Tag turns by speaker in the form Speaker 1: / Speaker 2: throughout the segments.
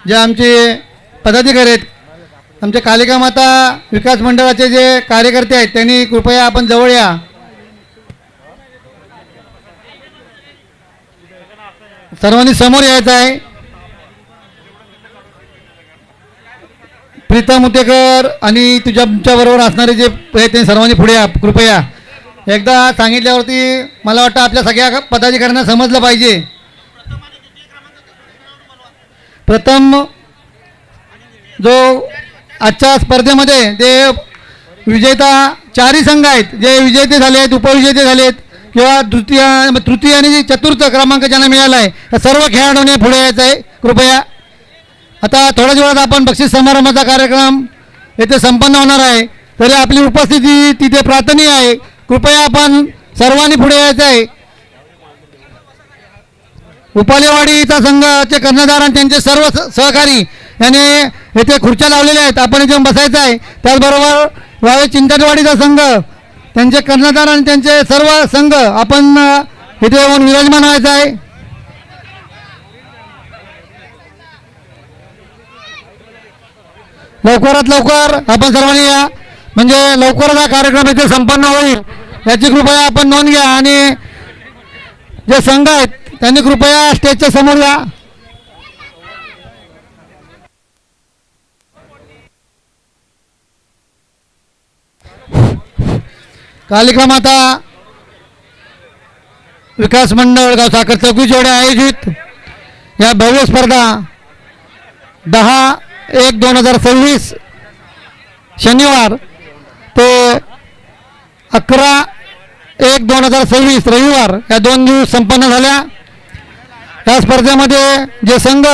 Speaker 1: जे आमचे पदाधिकारी आहेत, आमचे कालिका माता विकास मंडळाचे जे कार्यकर्ते आहेत, त्यांनी कृपया आपण जवळ या. सर्वांनी समोर यायचं आहे. प्रीतम उतेकर आणि तुमच्याबरोबर असणारे जे आहेत ते सर्वांनी पुढे या कृपया. एकदा सांगितल्यावरती मला वाटतं आपल्या सगळ्या पदाधिकाऱ्यांना समजलं पाहिजे. प्रथम जो आजच्या स्पर्धेमध्ये ते विजेता चारही संघ आहेत, जे विजेते झाले आहेत, उपविजेते झाले आहेत किंवा तृतीय आणि चतुर्थ क्रमांक ज्यांना मिळाला आहे, त्या सर्व खेळाडूंनी पुढे यायचं आहे कृपया. आता थोड्याच वेळात आपण बक्षीस समारंभाचा कार्यक्रम येथे संपन्न होणार आहे, तरी आपली उपस्थिती तिथे प्रार्थनीय आहे. कृपया आपण सर्वांनी पुढे यायचं आहे. उपालेवाडीचा संघाचे कर्णधार आणि त्यांचे सर्व सहकारी यांनी येथे खुर्च्या लावलेल्या आहेत, आपण इथे बसायचं आहे. त्याचबरोबर वावे चिंताटवाडीचा संघ, त्यांचे कर्णधार आणि त्यांचे सर्व संघ आपण इथे येऊन विराजमान व्हायचं आहे. लवकरात लवकर आपण सर्वांनी या, म्हणजे लवकरच हा कार्यक्रम इथे संपन्न होईल याची कृपया आपण नोंद घ्या. आणि जे संघ आहेत त्यांनी कृपया स्टेजच्या समोर या. कालिका माता विकास मंडळ गाव साखर चौकी जोडे आयोजित या भव्य स्पर्धा 10/1/2026 शनिवार ते 11/1/2026 रविवार या 2 दिवस संपन्न झाल्या. या स्पर्धेमध्ये जे संघ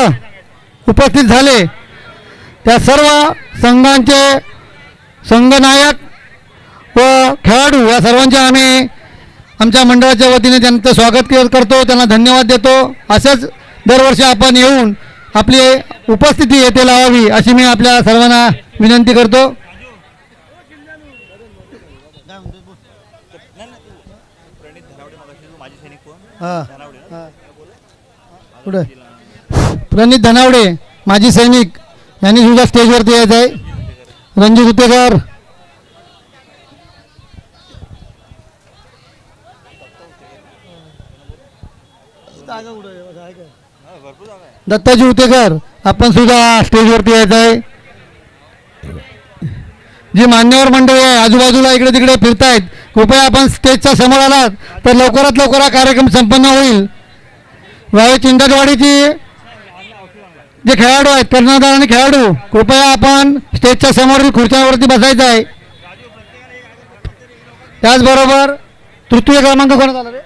Speaker 1: उपस्थित झाले त्या सर्व संघांचे संघनायक व खेळाडू या सर्वांचे आम्ही आमच्या मंडळाच्या वतीने त्यांचं स्वागत करतो, त्यांना धन्यवाद देतो. असंच दरवर्षी आपण येऊन आपली उपस्थिती येथे लावावी अशी मी आपल्या सर्वांना विनंती करतो. पुढे प्रणित धनावडे माजी सैनिक यांनी सुद्धा स्टेजवरती यायचं आहे. रणजित उतेकर, दत्ताजी उतेकर आपण सुद्धा स्टेजवरती यायचं आहे. जी मान्यवर मंडळी आहे आजूबाजूला इकडे तिकडे फिरतायत, कृपया आपण स्टेजच्या समोर आलात तर लवकरात लवकर हा कार्यक्रम संपन्न होईल. वावे चिंताटवाडीची जे खेळाडू आहेत, कर्णधार आणि खेळाडू, कृपया आपण स्टेजच्या समोरील खुर्च्यांवरती बसायचं आहे. त्याचबरोबर तृतीय क्रमांक कोणाचा आला रे?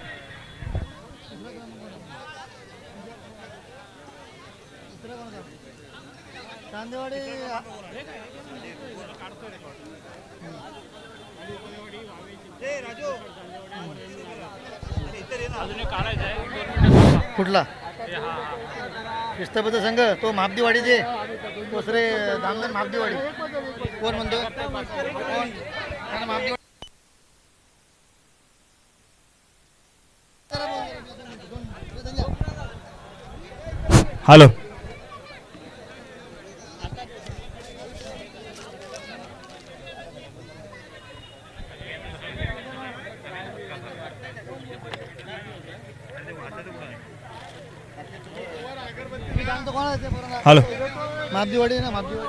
Speaker 1: कुठला शिस्तबद्ध संघ? तो महाबदीवाडीचे दुसरे धामधन महाबदीवाडी. कोण म्हणतो?
Speaker 2: हॅलो, हॅलो,
Speaker 1: महाबदीवाडी ना महाबदीवाडी.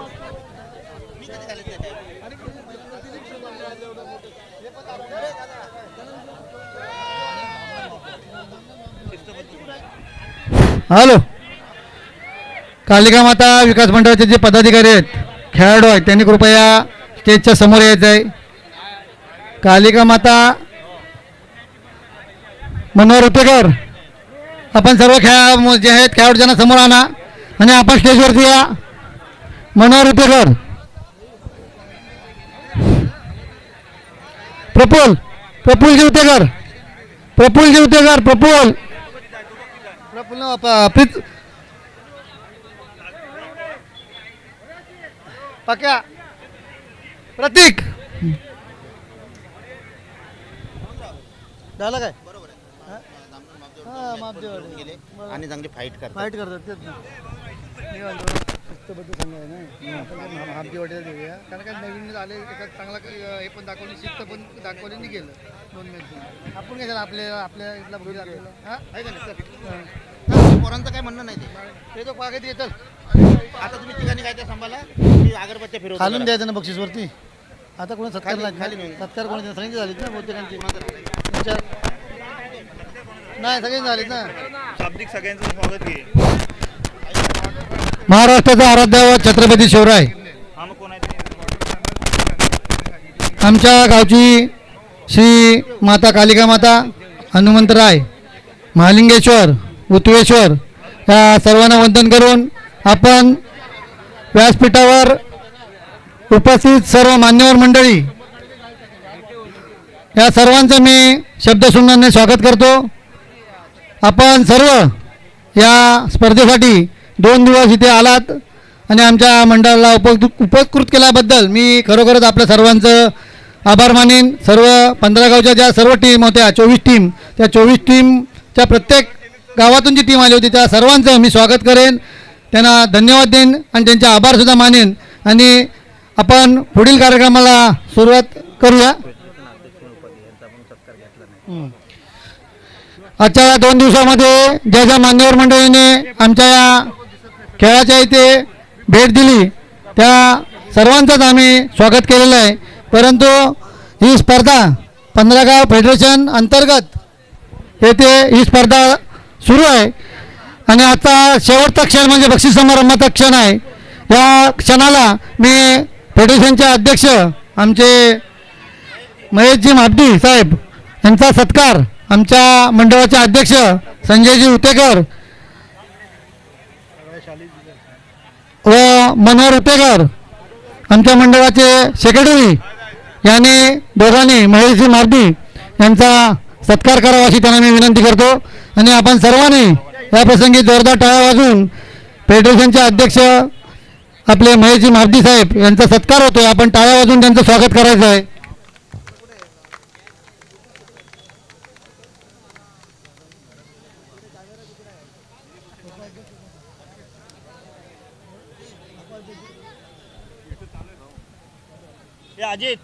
Speaker 1: हॅलो, कालिका माता विकास मंडळाचे जे पदाधिकारी आहेत, खेळाडू आहेत, त्यांनी कृपया स्टेजच्या समोर यायचं आहे. कालिका माता मनोहर उतेकर आपण सर्व जे आहेत खेळाडू ज्यांना समोर आणा आणि आपण स्टेजवरती या. मनोहर उतेकर, प्रफुल्लजी उतेकर, प्रफुल्ल पक्या, प्रतीक झालं काय?
Speaker 3: आणि चांगली फाईट करतात.
Speaker 1: तेच ना.
Speaker 2: शिस्तबद्ध संघ आहे ना, आपण हामटी वाटेला देऊया. कारण काय नवीन आले त्याच्यात चांगला हे पण दाखवली, शिस्त पण दाखवली आणि गेलं 2 मॅच. आपण काय झालं आपल्या इथला बघितलं आपल्याला हां आहे का नाही.
Speaker 3: पोरांचं काय म्हणणं नाही ते तो पागत येतं. आता तुम्ही ठिकाणी काय ते सांभाळा की अगरबत्त्या फिरवतो
Speaker 2: खालून द्यायचं ना बक्षीसवरती. आता कोणी सत्कार
Speaker 3: खाली- खाली
Speaker 2: नाही,
Speaker 3: नाही.
Speaker 2: सत्कार कोणी सगळ्यांची झालीत ना बहुतेकांची. नाही सगळ्यांची झालीत ना.
Speaker 3: शाब्दिक सगळ्यांचं स्वागत घे.
Speaker 1: महाराष्ट्राचा आराध्य व छत्रपती शिवराय
Speaker 3: हा मग कोण आहे
Speaker 1: आमच्या गावची श्री माता कालिका माता हनुमंतराय महालिंगेश्वर उतवेश्वर या सर्वांना वंदन करून आपण व्यासपीठावर उपस्थित सर्व मान्यवर मंडळी या सर्वांचं मी शब्दशृंगाने स्वागत करतो. आपण सर्व या स्पर्धेसाठी 2 दिवस इथे आलात आणि आमच्या मंडळाला उपकृत केल्याबद्दल मी खरोखरच आपल्या सर्वांचं आभार मानेन. सर्व 15 गावच्या ज्या सर्व टीम होत्या 24 टीम, त्या 24 टीमच्या प्रत्येक गावातून जी टीम आली होती त्या सर्वांचं मी स्वागत करेन, त्यांना धन्यवाद देईन आणि त्यांचे आभारसुद्धा मानेन. आणि आपण पुढील कार्यक्रमाला सुरुवात करूया. आजच्या या 2 दिवसामध्ये ज्या ज्या मान्यवर मंडळीने आमच्या या खेळाच्या इथे भेट दिली त्या सर्वांचंच आम्ही स्वागत केलेलं आहे. परंतु ही स्पर्धा 15 गाव फेडरेशन अंतर्गत येथे ही स्पर्धा सुरू आहे आणि आजचा शेवटचा क्षण म्हणजे बक्षीस समारंभाचा क्षण आहे. या क्षणाला मी फेडरेशनचे अध्यक्ष आमचे महेशजी म्हापडी साहेब यांचा सत्कार आमच्या मंडळाचे अध्यक्ष संजयजी उतेकर व मनोहर उतेकर आमच्या मंडळाचे सेक्रेटरी यांनी दोघांनी महेशजी म्हापडी यांचा सत्कार करावा अशी त्यांना मी विनंती करतो. आणि आपण सर्वांनी या प्रसंगी जोरदार टाळ्या वाजवून फेडरेशनचे अध्यक्ष आपले महेशजी म्हापडी साहेब यांचा सत्कार होतोय. आपण टाळ्या वाजवून त्यांचं स्वागत करायचं आहे.
Speaker 3: अजित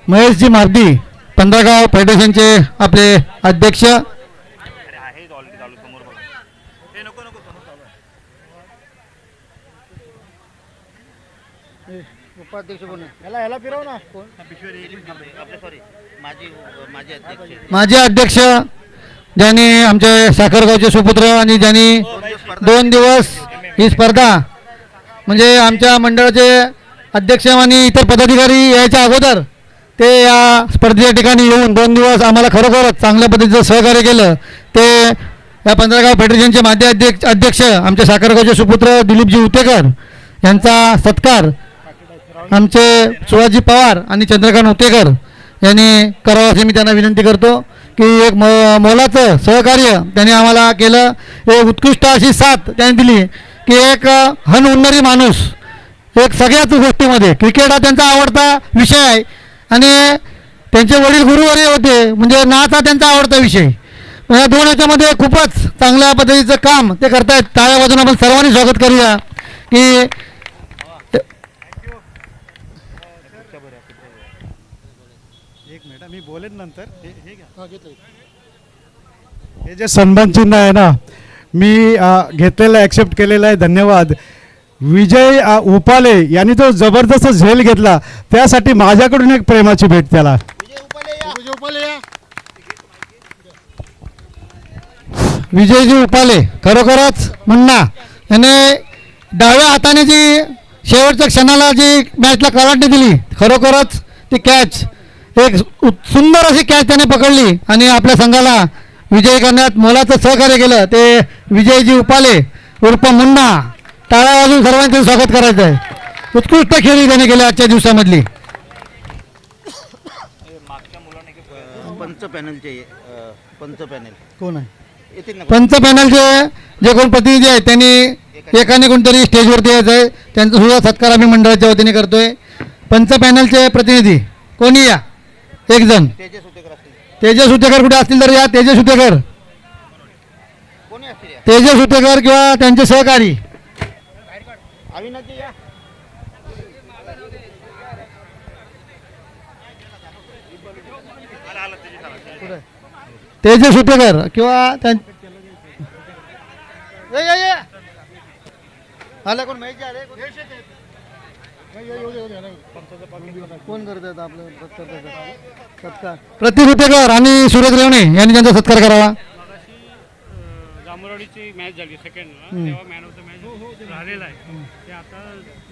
Speaker 1: महेशजी म्हापडी 15 गाव फेडरेशनचे आपले अध्यक्ष.
Speaker 3: आहे ऑलरेडी चालू समोर बघा. हे नको नको समोर चालू आहे.
Speaker 2: उपाध्यक्ष कोण ह्याला फिरव ना. कोण
Speaker 3: आपले सॉरी माझे अध्यक्ष
Speaker 1: माझे अध्यक्ष ज्यांनी आमचे साखरगावचे सुपुत्र आणि ज्यांनी 2 दिवस ही स्पर्धा म्हणजे आमच्या मंडळाचे अध्यक्ष आणि इतर पदाधिकारी यायच्या अगोदर ते या स्पर्धेच्या ठिकाणी येऊन 2 दिवस आम्हाला खरोखरच चांगल्या पद्धतीचं सहकार्य केलं. ते या 15 गाव फेडरेशनचे माजी अध्यक्ष आमचे साखरगावचे सुपुत्र दिलीपजी उतेकर यांचा सत्कार आमचे सुहासजी पवार आणि चंद्रकांत उतेकर यांनी करावं अशी मी त्यांना विनंती करतो की एक मोलाचं सहकार्य त्यांनी आम्हाला केलं. एक उत्कृष्ट अशी साथ त्यांनी दिली की एक हन उन्नरी माणूस एक सगळ्याच गोष्टीमध्ये क्रिकेट हा त्यांचा आवडता विषय आहे आणि त्यांचे वडील गुरुवर्य होते म्हणजे नाच हा त्यांचा आवडता विषय. या 2 याच्यामध्ये खूपच चांगल्या पद्धतीचं काम ते करतायत. टाळ्या वाजून आपण सर्वांनी स्वागत करूया की
Speaker 4: एक मिनिट मी बोलेन नंतर. हे घ्या. हे जे सन्मान चिन्ह आहे ना मी घेतलेलं ॲक्सेप्ट केलेलं आहे. धन्यवाद. विजय उपाले यांनी तो जबरदस्त झेल घेतला त्यासाठी माझ्याकडून एक प्रेमाची भेट त्याला.
Speaker 1: विजयजी उपाले खरोखरच म्हणणा याने डाव्या हाताने जी शेवटच्या क्षणाला जी मॅचला कलाटणी दिली खरोखरच ती कॅच एक सुंदर अशी कॅच त्याने पकडली आणि आपल्या संघाला विजयी करण्यात मोलाचं सहकार्य केलं. ते विजयजी उपाले उर्फ मुन्ना. टाळ्या वाजून सर्वांचं स्वागत करायचं आहे. उत्कृष्ट खेळी त्याने केली आजच्या दिवसामधली.
Speaker 3: पंच पॅनलचे पंच पॅनल
Speaker 2: कोण आहे?
Speaker 3: येतील ना.
Speaker 1: पंच पॅनलचे जे कोण प्रतिनिधी आहेत त्यांनी एकाने कोणतरी स्टेजवरती यायचं आहे. त्यांचा सुद्धा सत्कार आम्ही मंडळाच्या वतीने करतोय. पंच पॅनलचे प्रतिनिधी कोणी या एक जण.
Speaker 3: तेजस उतेकर असतील.
Speaker 1: तेजस उतेकर कुठे असतील तर या. तेजस उतेकर
Speaker 3: कोणी असतील या
Speaker 1: तेजस उतेकर किंवा त्यांचे सहकारी
Speaker 3: अविनाशजी या.
Speaker 1: तेजस उतेकर किंवा त्यां
Speaker 2: ये आला कोण माहिती आले कोण करत आहेत आपलं सत्कार
Speaker 1: प्रतीक उतेकर आणि सुरेश रेवणे यांनी त्यांचा सत्कार करावा.
Speaker 5: जांभुळवाडीची मॅच झाली सेकंड तेव्हा मॅन ऑफ द मॅच झालेला आहे ते आता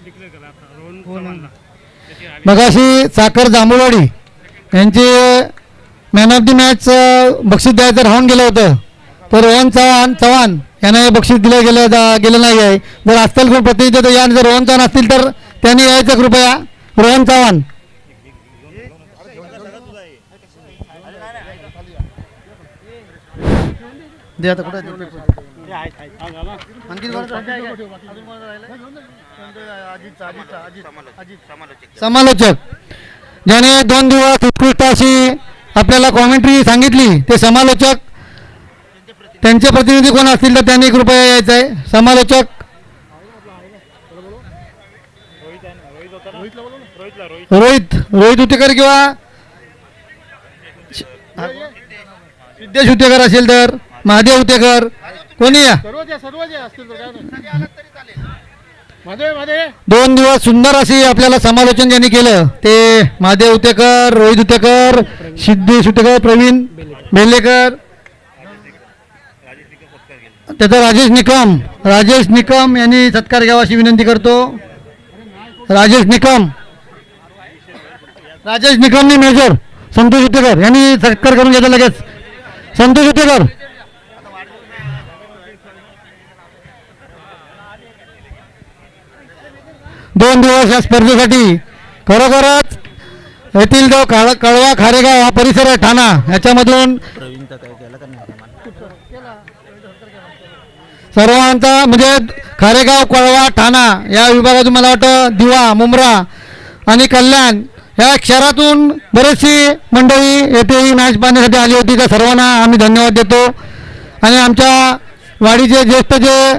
Speaker 5: डिक्लेअर करा आता रोहन चव्हाणला त्याची आली.
Speaker 1: मगाशी साखर जांभूळवाडी यांचे मॅन ऑफ द मॅच बक्षीस द्यायचं राहून गेलं होतं, तर रोहन चव्हाण यांना हे बक्षीस दिलं गेलं नाही आहे. जर असतील कोण प्रतिनिधी तर या, जर रोहन चव्हाण असतील तर त्यांनी यायचं कृपया. रोहन चव्हाण
Speaker 2: दे आता कुठे
Speaker 5: हा झाला.
Speaker 2: आणखी अजित
Speaker 1: समालोचक ज्याने 2 दिवस उत्कृष्ट अशी आपल्याला कॉमेंट्री सांगितली, ते समालोचक त्यांचे प्रतिनिधी कोण असतील तर त्यांनी कृपया यायचं आहे. समालोचक रोहित उतेकर किंवा सिद्धेश उतेकर असेल तर महादेव उतेकर कोणी या.
Speaker 2: सर्वच असतील तर काय नाही.
Speaker 1: 2 दिवस सुंदर अशी आपल्याला समालोचन ज्यांनी केलं ते महादेव उतेकर, रोहित उतेकर, सिद्धेश उतेकर, प्रवीण बेलेकर, त्याचा राजेश निकम यांनी सत्कार घ्यावा अशी विनंती करतो. राजेश निकमनी मेजर संतोष उतेकर यांनी सत्कार करून घेतला लगेच. संतोष उतेकर दोन दिवस या स्पर्धेसाठी खरोखरच येथील जो कळवा खारेगाव हा परिसर आहे ठाणा, याच्यामधून सर्वांचा म्हणजे खारेगाव, कळवा, ठाणा या विभागातून मला वाटतं दिवा, मुंब्रा आणि कल्याण या शहरातून बरेचशी मंडळी येथे ही मॅच पाहण्यासाठी आली होती. त्या सर्वांना आम्ही धन्यवाद देतो. आणि आमच्या वाडीचे ज्येष्ठ जे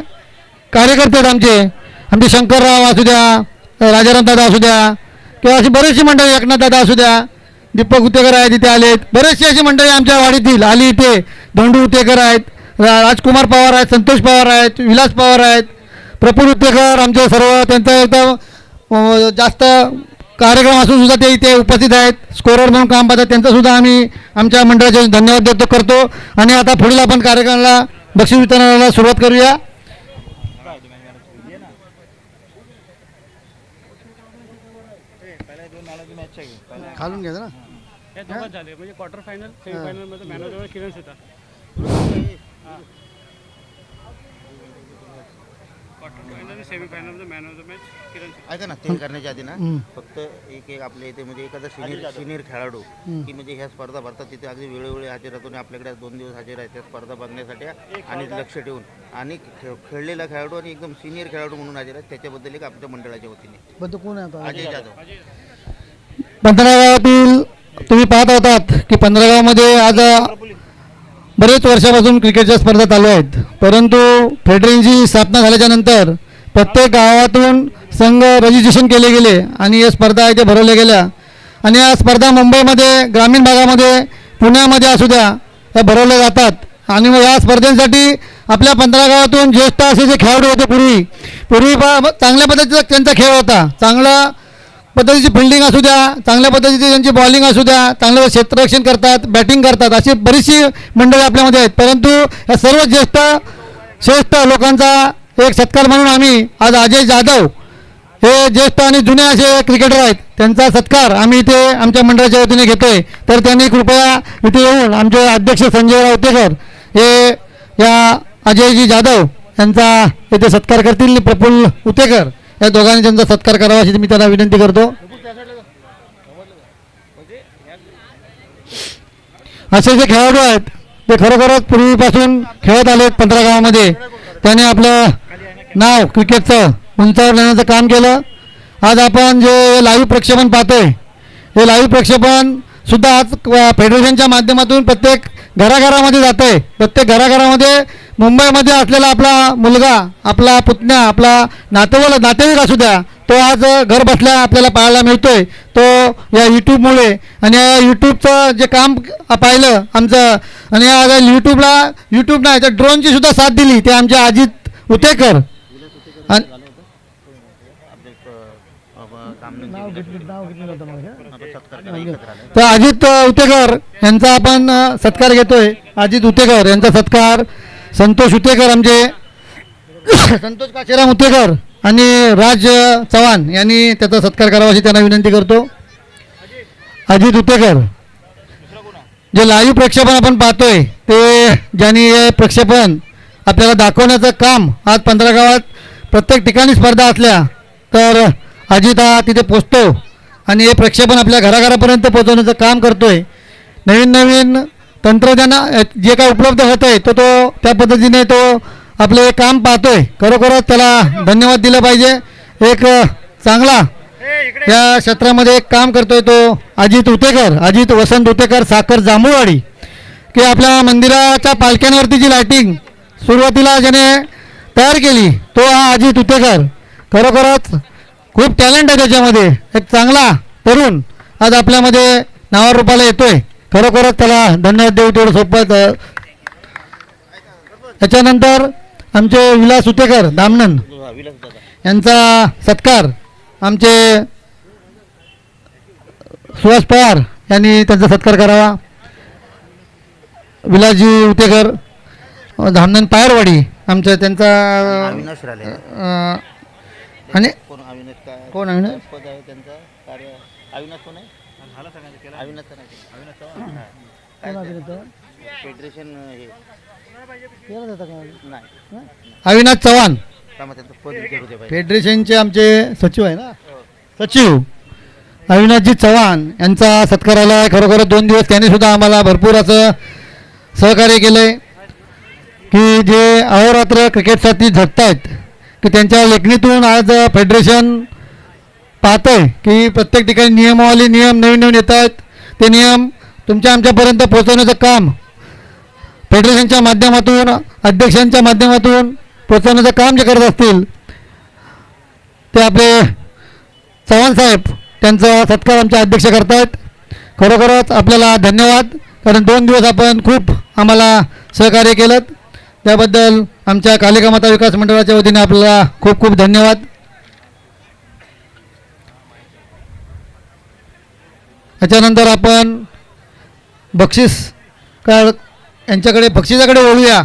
Speaker 1: कार्यकर्ते आहेत आमचे शंकरराव असू द्या, राजाराम दादा असू द्या किंवा अशी बरीचशी मंडळी, एकनाथ दादा असू द्या, दीपक उतेकर आहेत इथे आलेत, बरेचशी अशी मंडळी आमच्या वाडीतील आली इथे. धोंडू उतेकर आहेत, राजकुमार पवार आहेत, संतोष पवार आहेत, विलास पवार आहेत, प्रफुल्ल उतेकर, आमचे सर्व त्यांचा एकदम जास्त कार्यक्रम असून सुद्धा ते इथे उपस्थित आहेत. स्कोरर म्हणून काम पाहतात, त्यांचासुद्धा आम्ही आमच्या मंडळाचे धन्यवाद करतो. आणि आता पुढील आपण कार्यक्रमाला बक्षीस वितरणाला सुरुवात करूया.
Speaker 2: खालून घ्यायचं ना.
Speaker 5: हे दोघंच झाले म्हणजे क्वार्टर फायनल सेमीफायनल मध्ये मॅन ऑफ द मॅच किरण होता. क्वार्टर फायनल आणि सेमीफायनल मध्ये मॅन ऑफ द मॅच किरण होता.
Speaker 3: ऐका ना, ते करण्याच्या आधी ना फक्त एक आपल्या इथे म्हणजे एखादा सिनियर खेळाडू की म्हणजे ह्या स्पर्धा भरतात तिथे अगदी वेळोवेळी हजेर राहतो आणि आपल्याकडे 2 दिवस हजेर आहे त्या स्पर्धा बघण्यासाठी आणि लक्ष ठेवून आणि खेळलेला खेळाडू आणि एकदम सिनियर खेळाडू म्हणून हजेर आहे, त्याच्याबद्दल एक आमच्या मंडळाच्या वतीने
Speaker 2: पण तो कोण आहे आता?
Speaker 3: अजय जाधव.
Speaker 1: 15 गावातील तुम्ही पाहत होतात की 15 गावामध्ये आज बरेच वर्षापासून क्रिकेटच्या स्पर्धा चालू आहेत, परंतु फेडरेशनची स्थापना झाल्याच्या नंतर प्रत्येक गावातून संघ रजिस्ट्रेशन केले गेले आणि या स्पर्धा इथे भरवल्या गेल्या. आणि या स्पर्धा मुंबईमध्ये, ग्रामीण भागामध्ये, पुण्यामध्ये असू द्या या भरवल्या जातात. आणि मग या स्पर्धेसाठी आपल्या 15 गावातून ज्येष्ठ असे जे खेळाडू होते पूर्वी चांगल्या पद्धतीचा त्यांचा खेळ होता, चांगला पद्धतीची फिल्डिंग असू द्या, चांगल्या पद्धतीची त्यांची बॉलिंग असू द्या, चांगलं क्षेत्ररक्षण करतात, बॅटिंग करतात, अशी बरीचशी मंडळी आपल्यामध्ये आहेत. परंतु या सर्व श्रेष्ठ लोकांचा एक सत्कार म्हणून आम्ही आज अजय जाधव हे ज्येष्ठ आणि जुने असे क्रिकेटर आहेत, त्यांचा सत्कार आम्ही इथे आमच्या मंडळाच्या वतीने घेतोय. तर त्यांनी कृपया इथे येऊन आमचे अध्यक्ष संजय रावतेकर हे या अजयजी जाधव यांचा इथे सत्कार करतील. प्रफुल्ल उतेकर या दोघांनी त्यांचा सत्कार करावा अशी मी त्यांना विनंती करतो. असे जे खेळाडू आहेत ते खरोखरच पूर्वीपासून खेळत आले 15 गावामध्ये. त्याने आपलं नाव क्रिकेटचं उंचावर नेण्याचं काम केलं. आज आपण जे लाईव्ह प्रक्षेपण पाहतोय, हे लाईव्ह प्रक्षेपण सुद्धा आज फेडरेशनच्या माध्यमातून प्रत्येक घराघरामध्ये जात आहे. प्रत्येक घराघरामध्ये मुंबईमध्ये असलेला आपला मुलगा, आपला पुतण्या, आपला नातेवाईक असू द्या, तो आज घर बसल्या आपल्याला पाहायला मिळतोय. तो या यूट्यूबमुळे आणि या यूट्यूबचं जे काम पाहिलं आमचं, आणि या यूट्यूब नाही तर ड्रोनची सुद्धा साथ दिली ते आमचे अजित उतेकर. आणि तर अजित उतेकर यांचा आपण सत्कार घेतोय. अजित उतेकर यांचा सत्कार संतोष उतेकर, आमचे संतोष काशीराम उतेकर आणि राज चव्हाण यांनी त्याचा सत्कार करावा अशी त्यांना विनंती करतो. अजित उतेकर, जे लाईव्ह प्रक्षेपण आपण पाहतोय ते ज्यांनी हे प्रक्षेपण आपल्याला दाखवण्याचं काम, आज 15 गावात प्रत्येक ठिकाणी स्पर्धा असल्या तर अजित हा तिथे पोचतो आणि हे प्रक्षेपण आपल्या घराघरापर्यंत पोहोचवण्याचं काम करतोय. नवीन तंत्रज्ञान जे काय उपलब्ध होत आहे तो त्या पद्धतीने तो आपले काम पाहतोय. खरोखरच त्याला धन्यवाद दिलं पाहिजे. एक चांगला या क्षेत्रामध्ये एक काम करतोय तो अजित उतेकर, अजित वसंत उतेकर, साखर जांभूळवाडी, की आपल्या मंदिराच्या पालख्यांवरती जी लायटिंग सुरुवातीला ज्याने तयार केली तो हा अजित उतेकर. खरोखरच खूप टॅलेंट आहे त्याच्यामध्ये. एक चांगला तरुण आज आपल्यामध्ये नावारूपाला येतोय. खरोखरच त्याला धन्यवाद देऊ, तेवढं सोपं. त्याच्यानंतर आमचे विलास उतेकर दामनन यांचा सत्कार आमचे सुहास पवार यांनी त्यांचा सत्कार करावा. विलासजी उतेकर धामनन पायरवाडी आमचं त्यांचा
Speaker 3: अविनाश राहिले
Speaker 1: आणि
Speaker 3: कोण अविनाश काय
Speaker 1: कोण अविनाश?
Speaker 3: पद आहे त्यांचं कार्य. अविनाश कोण आहे? अविनाश तर नाही. फेडरेशन हे नाही.
Speaker 1: अविनाश चव्हाण
Speaker 3: त्यामुळे त्यांचं पद विचारू दे पाहिजे.
Speaker 1: फेडरेशनचे आमचे सचिव आहे ना, सचिव अविनाशजी चव्हाण यांचा सत्काराला आहे. खरोखर 2 दिवस त्यांनी सुद्धा आम्हाला भरपूर असं सहकार्य केलं आहे की जे अहोरात्र क्रिकेटसाठी झटतायत, की त्यांच्या लेखणीतून आज फेडरेशन पाहतंय की प्रत्येक ठिकाणी नियम नवीन येत आहेत. ते नियम तुमच्या आमच्यापर्यंत पोहोचवण्याचं काम फेडरेशनच्या माध्यमातून, अध्यक्षांच्या माध्यमातून पोहोचवण्याचं काम जे करत असतील ते आपले चव्हाण साहेब त्यांचा सत्कार आमच्या अध्यक्ष करतायत. खरोखरच आपल्याला धन्यवाद, कारण 2 दिवस आपण खूप आम्हाला सहकार्य केलं त्याबद्दल आमच्या कालिका माता विकास मंडळाच्या वतीने आपल्याला खूप खूप धन्यवाद. त्याच्यानंतर आपण बक्षीस काय यांच्याकडे बक्षिसाकडे वळूया.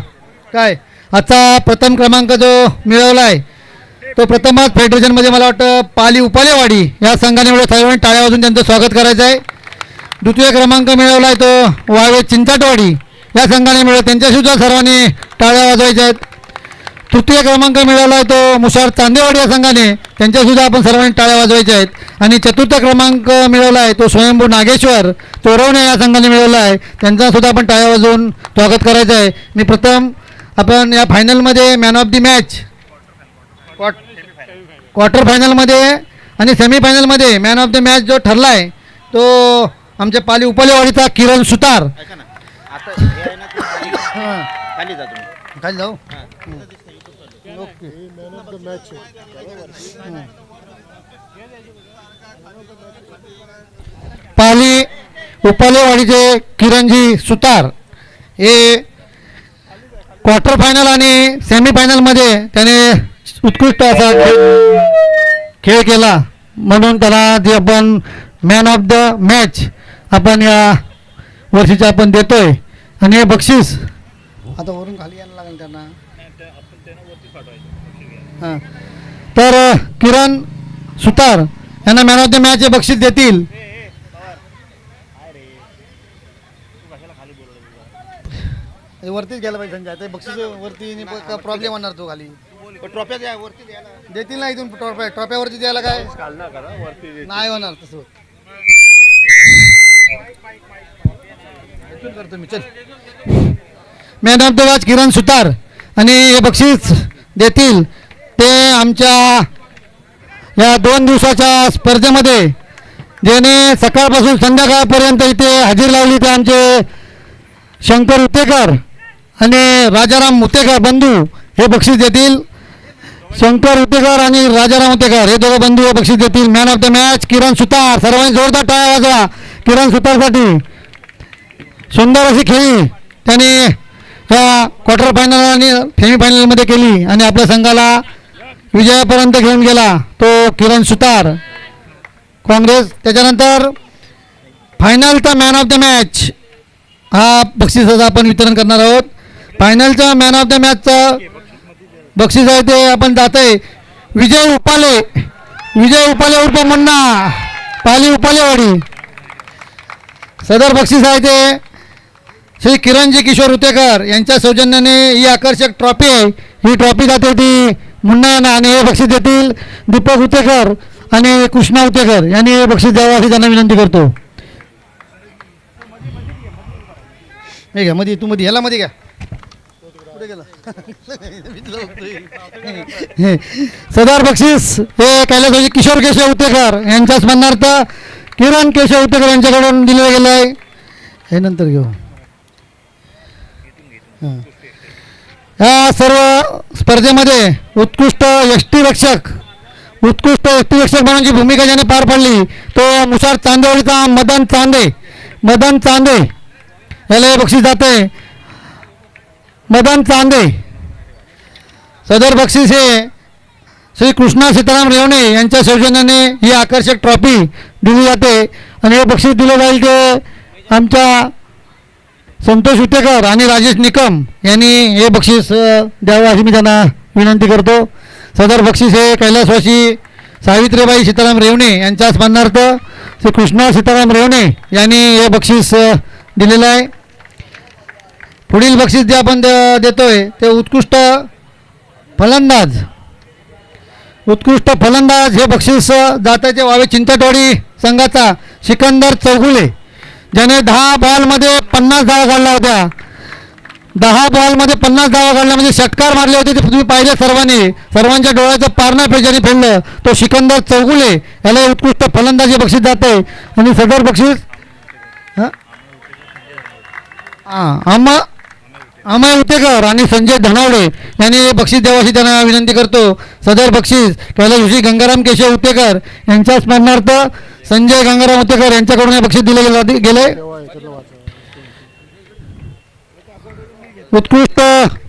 Speaker 1: काय आजचा प्रथम क्रमांक जो मिळवला आहे तो प्रथमच फेडरेशनमध्ये मला वाटतं पाली उपालेवाडी या संघाने मिळवला. सर्वांनी टाळ्या वाजून त्यांचं स्वागत करायचं आहे. द्वितीय क्रमांक मिळवला आहे तो वाळवे चिंचाटवाडी या संघाने मिळवला, त्यांच्यासुद्धा सर्वांनी टाळ्या वाजवायच्या आहेत. तृतीय क्रमांक मिळवला आहे तो मुशार चांदेवाडी या संघाने, त्यांच्यासुद्धा आपण सर्वांनी टाळ्या वाजवायच्या आहेत. आणि चतुर्थ क्रमांक मिळवला आहे तो स्वयंभू नागेश्वर चोरवणे या संघाने मिळवला आहे, त्यांचासुद्धा आपण टाळ्या वाजवून स्वागत करायचं आहे. मी प्रथम आपण या फायनलमध्ये man of the match, quarter फायनलमध्ये आणि सेमीफायनलमध्ये मॅन ऑफ द मॅच जो ठरला आहे तो आमच्या पाली उपालेवाडीचा किरण सुतार.
Speaker 3: ऐका ना, आता हे आहे ना ते खाली जा तुम्ही.
Speaker 1: खाली जाऊ. पाली उपालेवाडीचे किरणजी सुतार हे क्वार्टर फायनल आणि सेमीफायनलमध्ये त्याने उत्कृष्ट असा खेळ केला, म्हणून त्याला जे आपण मॅन ऑफ द मॅच आपण या वर्षीचे आपण देतोय. आणि हे बक्षीस आता वरून खाली यायला लागेल त्यांना. हां, तर किरण सुतार यांना मॅन ऑफ द मॅच हे बक्षीस देतील. वरतीच गेला पाहिजे संजय, ते बक्षीस वरती प्रॉब्लेम होणार तो खाली.
Speaker 3: ट्रॉफ्या द्या वरती द्यायला.
Speaker 1: देतील ना इथून ट्रॉफ्यावरती द्यायला काय नाही होणार तसं. करतो मी, चल. मॅन ऑफ द मॅच किरण सुतार आणि हे बक्षीस देतील ते आमच्या या 2 दिवसाच्या स्पर्धेमध्ये ज्याने सकाळपासून संध्याकाळपर्यंत इथे हजेरी लावली ते आमचे शंकर उतेकर आणि राजाराम उतेकर बंधू हे बक्षीस देतील. शंकर उतेकर आणि राजाराम उतेकर हे दोघं बंधू हे बक्षीस देतील. मॅन ऑफ द मॅच किरण सुतार. सर्वांनी जोरदार टाळ्या वाजवा किरण सुतारसाठी. सुंदर अशी खेळी त्याने ह्या क्वार्टर फायनल आणि सेमीफायनलमध्ये केली आणि आपल्या संघाला विजयापर्यंत घेऊन गेला तो किरण सुतार काँग्रेस. त्याच्यानंतर फायनलचा मॅन ऑफ द मॅच हा बक्षिसाचं आपण वितरण करणार आहोत. फायनलच्या मॅन ऑफ द मॅचचं बक्षीस आहे ते आपण जात आहे विजय उपाले. विजय उपाले उर्फ मुन्ना पाली उपालेवाडी. सदर बक्षीस आहे ते श्री किरणजी किशोर उतेकर यांच्या सौजन्याने ही आकर्षक ट्रॉफी आहे. ही ट्रॉफी जाते ती मुन्ना यांना आणि हे बक्षीस देतील दीपक उतेकर आणि कृष्णा उतेकर यांनी हे बक्षीस द्यावं अशी त्यांना विनंती करतो.
Speaker 2: हे घ्या मध्ये, तू मध्ये ह्याला मध्ये घ्या. कुठे गेला?
Speaker 1: सदर बक्षीस हे कैलासवासी किशोर केशव उतेकर यांच्या स्मरणार्थ किरण केशव उतेकर यांच्याकडून दिलं गेलं आहे. हे नंतर घेऊ. ह्या सर्व स्पर्धेमध्ये उत्कृष्ट यष्टीरक्षक म्हणून जी भूमिका ज्याने पार पाडली तो मुसार चांदेवाडीचा मदन चांदे याला हे बक्षीस जाते. मदन चांदे. सदर बक्षीस हे श्री कृष्णा सीताराम रेवणे यांच्या सौजन्याने ही आकर्षक ट्रॉफी दिली जाते आणि हे बक्षीस दिलं जाईल ते आमच्या संतोष उतेकर आणि राजेश निकम यांनी हे बक्षीस द्यावं अशी मी त्यांना विनंती करतो. सदर बक्षीस हे कैलासवासी सावित्रीबाई सीताराम रेवणे यांच्या स्मरणार्थ श्री कृष्णा सीताराम रेवणे यांनी हे बक्षीस दिलेलं आहे. पुढील बक्षीस जे आपण देतोय ते उत्कृष्ट फलंदाज हे बक्षीस जाताचे वावे चिंचटवाडी संघाचा सिकंदर चौगुले ज्याने 10 बॉलमध्ये 50 धावा काढल्या होत्या. 10 बॉलमध्ये 50 धावा काढल्या म्हणजे षटकार मारले होते ते तुम्ही पाहिले सर्वांच्या डोळ्याचं पारणा ज्याने फेडलं तो सिकंदर चौगुले याला उत्कृष्ट फलंदाजी बक्षीस जाते. आणि सदर बक्षीस अमय उतेकर आणि संजय धनावडे यांनी बक्षीस द्यावं अशी त्यांना विनंती करतो. सदर बक्षीस कैलासवासी गंगाराम केशव उतेकर यांच्या स्मरणार्थ संजय गंगाराम उतेकर यांच्याकडून हे बक्षीस दिले गेले. उत्कृष्ट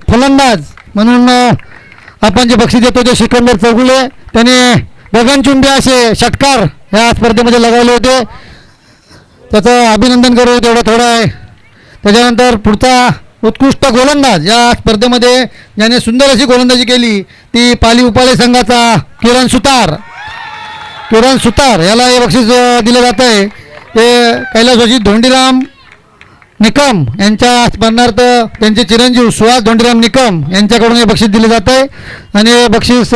Speaker 1: फलंदाज म्हणून आपण जे बक्षीस देतो ते सिकंदर चौगुले त्याने गगनचुंबी असे षटकार या स्पर्धेमध्ये लगावले होते. त्याचं अभिनंदन करू तेवढं थोडं आहे. त्याच्यानंतर पुढचा उत्कृष्ट गोलंदाज या स्पर्धेमध्ये ज्याने सुंदर अशी गोलंदाजी केली ती पाली उपाळे संघाचा किरण सुतार याला हे बक्षीस दिलं जात आहे. ते कैलासवासी धोंडीराम निकम यांच्या स्मरणार्थ त्यांचे चिरंजीव सुहास धोंडीराम निकम यांच्याकडून हे बक्षीस दिले जात आहे. आणि हे बक्षीस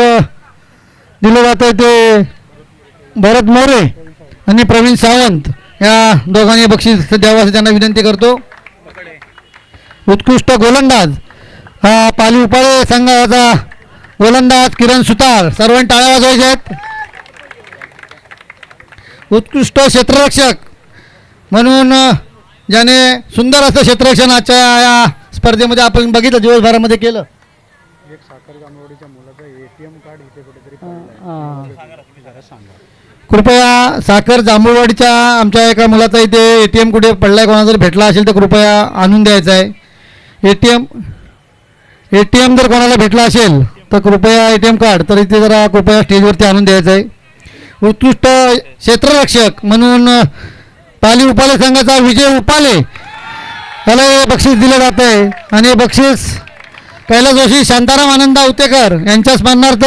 Speaker 1: दिलं जात आहे ते भरत मोरे आणि प्रवीण सावंत या दोघांनी बक्षीस द्यावं असं त्यांना विनंती करतो. उत्कृष्ट गोलंदाज हा पाली उपाळे संघाचा गोलंदाज किरण सुतार. सर्वांनी टाळ्या वाजवायच्या आहेत. उत्कृष्ट क्षेत्ररक्षक म्हणून ज्याने सुंदर असं क्षेत्ररक्षण आजच्या या स्पर्धेमध्ये आपण बघितलं दिवसभरामध्ये केलं. कृपया साखर जांभूळवाडीच्या आमच्या एका मुलाचा इथे ATM कुठे पडलाय कोणाला जर भेटला असेल तर कृपया आणून द्यायचा आहे. ATM जर कोणाला भेटला असेल तर कृपया ATM कार्ड तर इथे जरा कृपया स्टेजवरती आणून द्यायचं आहे. उत्कृष्ट क्षेत्ररक्षक म्हणून पाली उपाले संघाचा विजय उपाले याला हे बक्षीस दिलं जात आहे. आणि हे बक्षीस कैलासवासी शांताराम आनंदा उतेकर यांच्या स्मरणार्थ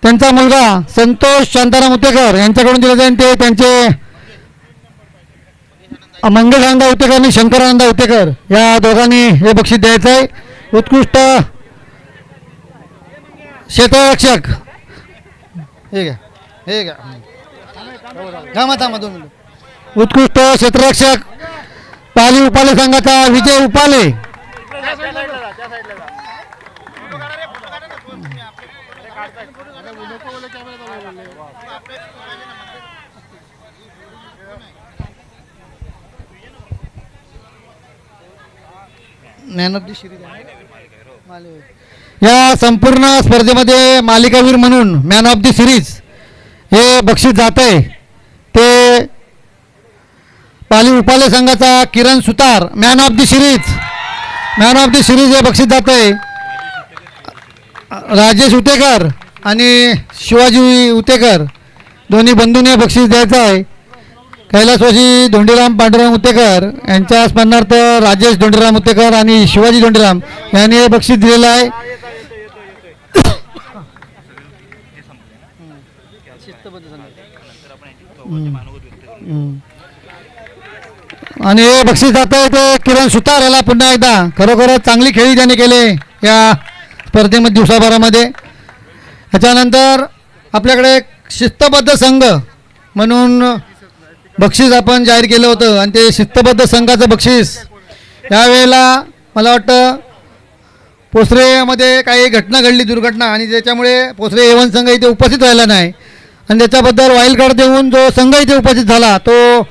Speaker 1: त्यांचा मुलगा संतोष शांताराम उतेकर यांच्याकडून दिलं जाईल. ते त्यांचे मंगेशानंदा उतेकर आणि शंकरानंदा उतेकर या दोघांनी हे बक्षीस द्यायचं आहे. उत्कृष्ट क्षेत्ररक्षक
Speaker 2: हे घ्या थांबा 2 मिनिटं.
Speaker 1: उत्कृष्ट क्षेत्ररक्षक पाली उपाले संघाचा विजय उपाले
Speaker 2: मॅन ऑफ द सिरीज
Speaker 1: या संपूर्ण स्पर्धेमध्ये मालिकावीर म्हणून मॅन ऑफ द सिरीज हे बक्षीस जात आहे ते पाली उपाले संघाचा किरण सुतार मॅन ऑफ द सिरीज हे बक्षीस जात आहे राजेश उतेकर आणि शिवाजी उतेकर दोन्ही बंधूंनी बक्षीस द्यायचं आहे. कैलासवासी धोंडीराम पांडुरंग उतेकर यांच्या स्मरणार्थ राजेश धोंडीराम उतेकर आणि शिवाजी धोंडीराम यांनी हे बक्षीस दिलेलं आहे. आणि हे बक्षीस जात आहे ते किरण सुतार याला पुन्हा एकदा खरोखरच चांगली खेळी त्यांनी केले या स्पर्धेमध्ये दिवसाभरामध्ये. ह्याच्यानंतर आपल्याकडे एक शिस्तबद्ध संघ म्हणून बक्षीस आपण जाहीर केलं होतं आणि ते शिस्तबद्ध संघाचं बक्षीस यावेळेला मला वाटतं पोसरेमध्ये काही घटना घडली दुर्घटना आणि त्याच्यामुळे पोसरे A1 संघ इथे उपस्थित राहिला नाही आणि त्याच्याबद्दल वाईल्ड कार्ड देऊन जो संघ इथे उपस्थित झाला तो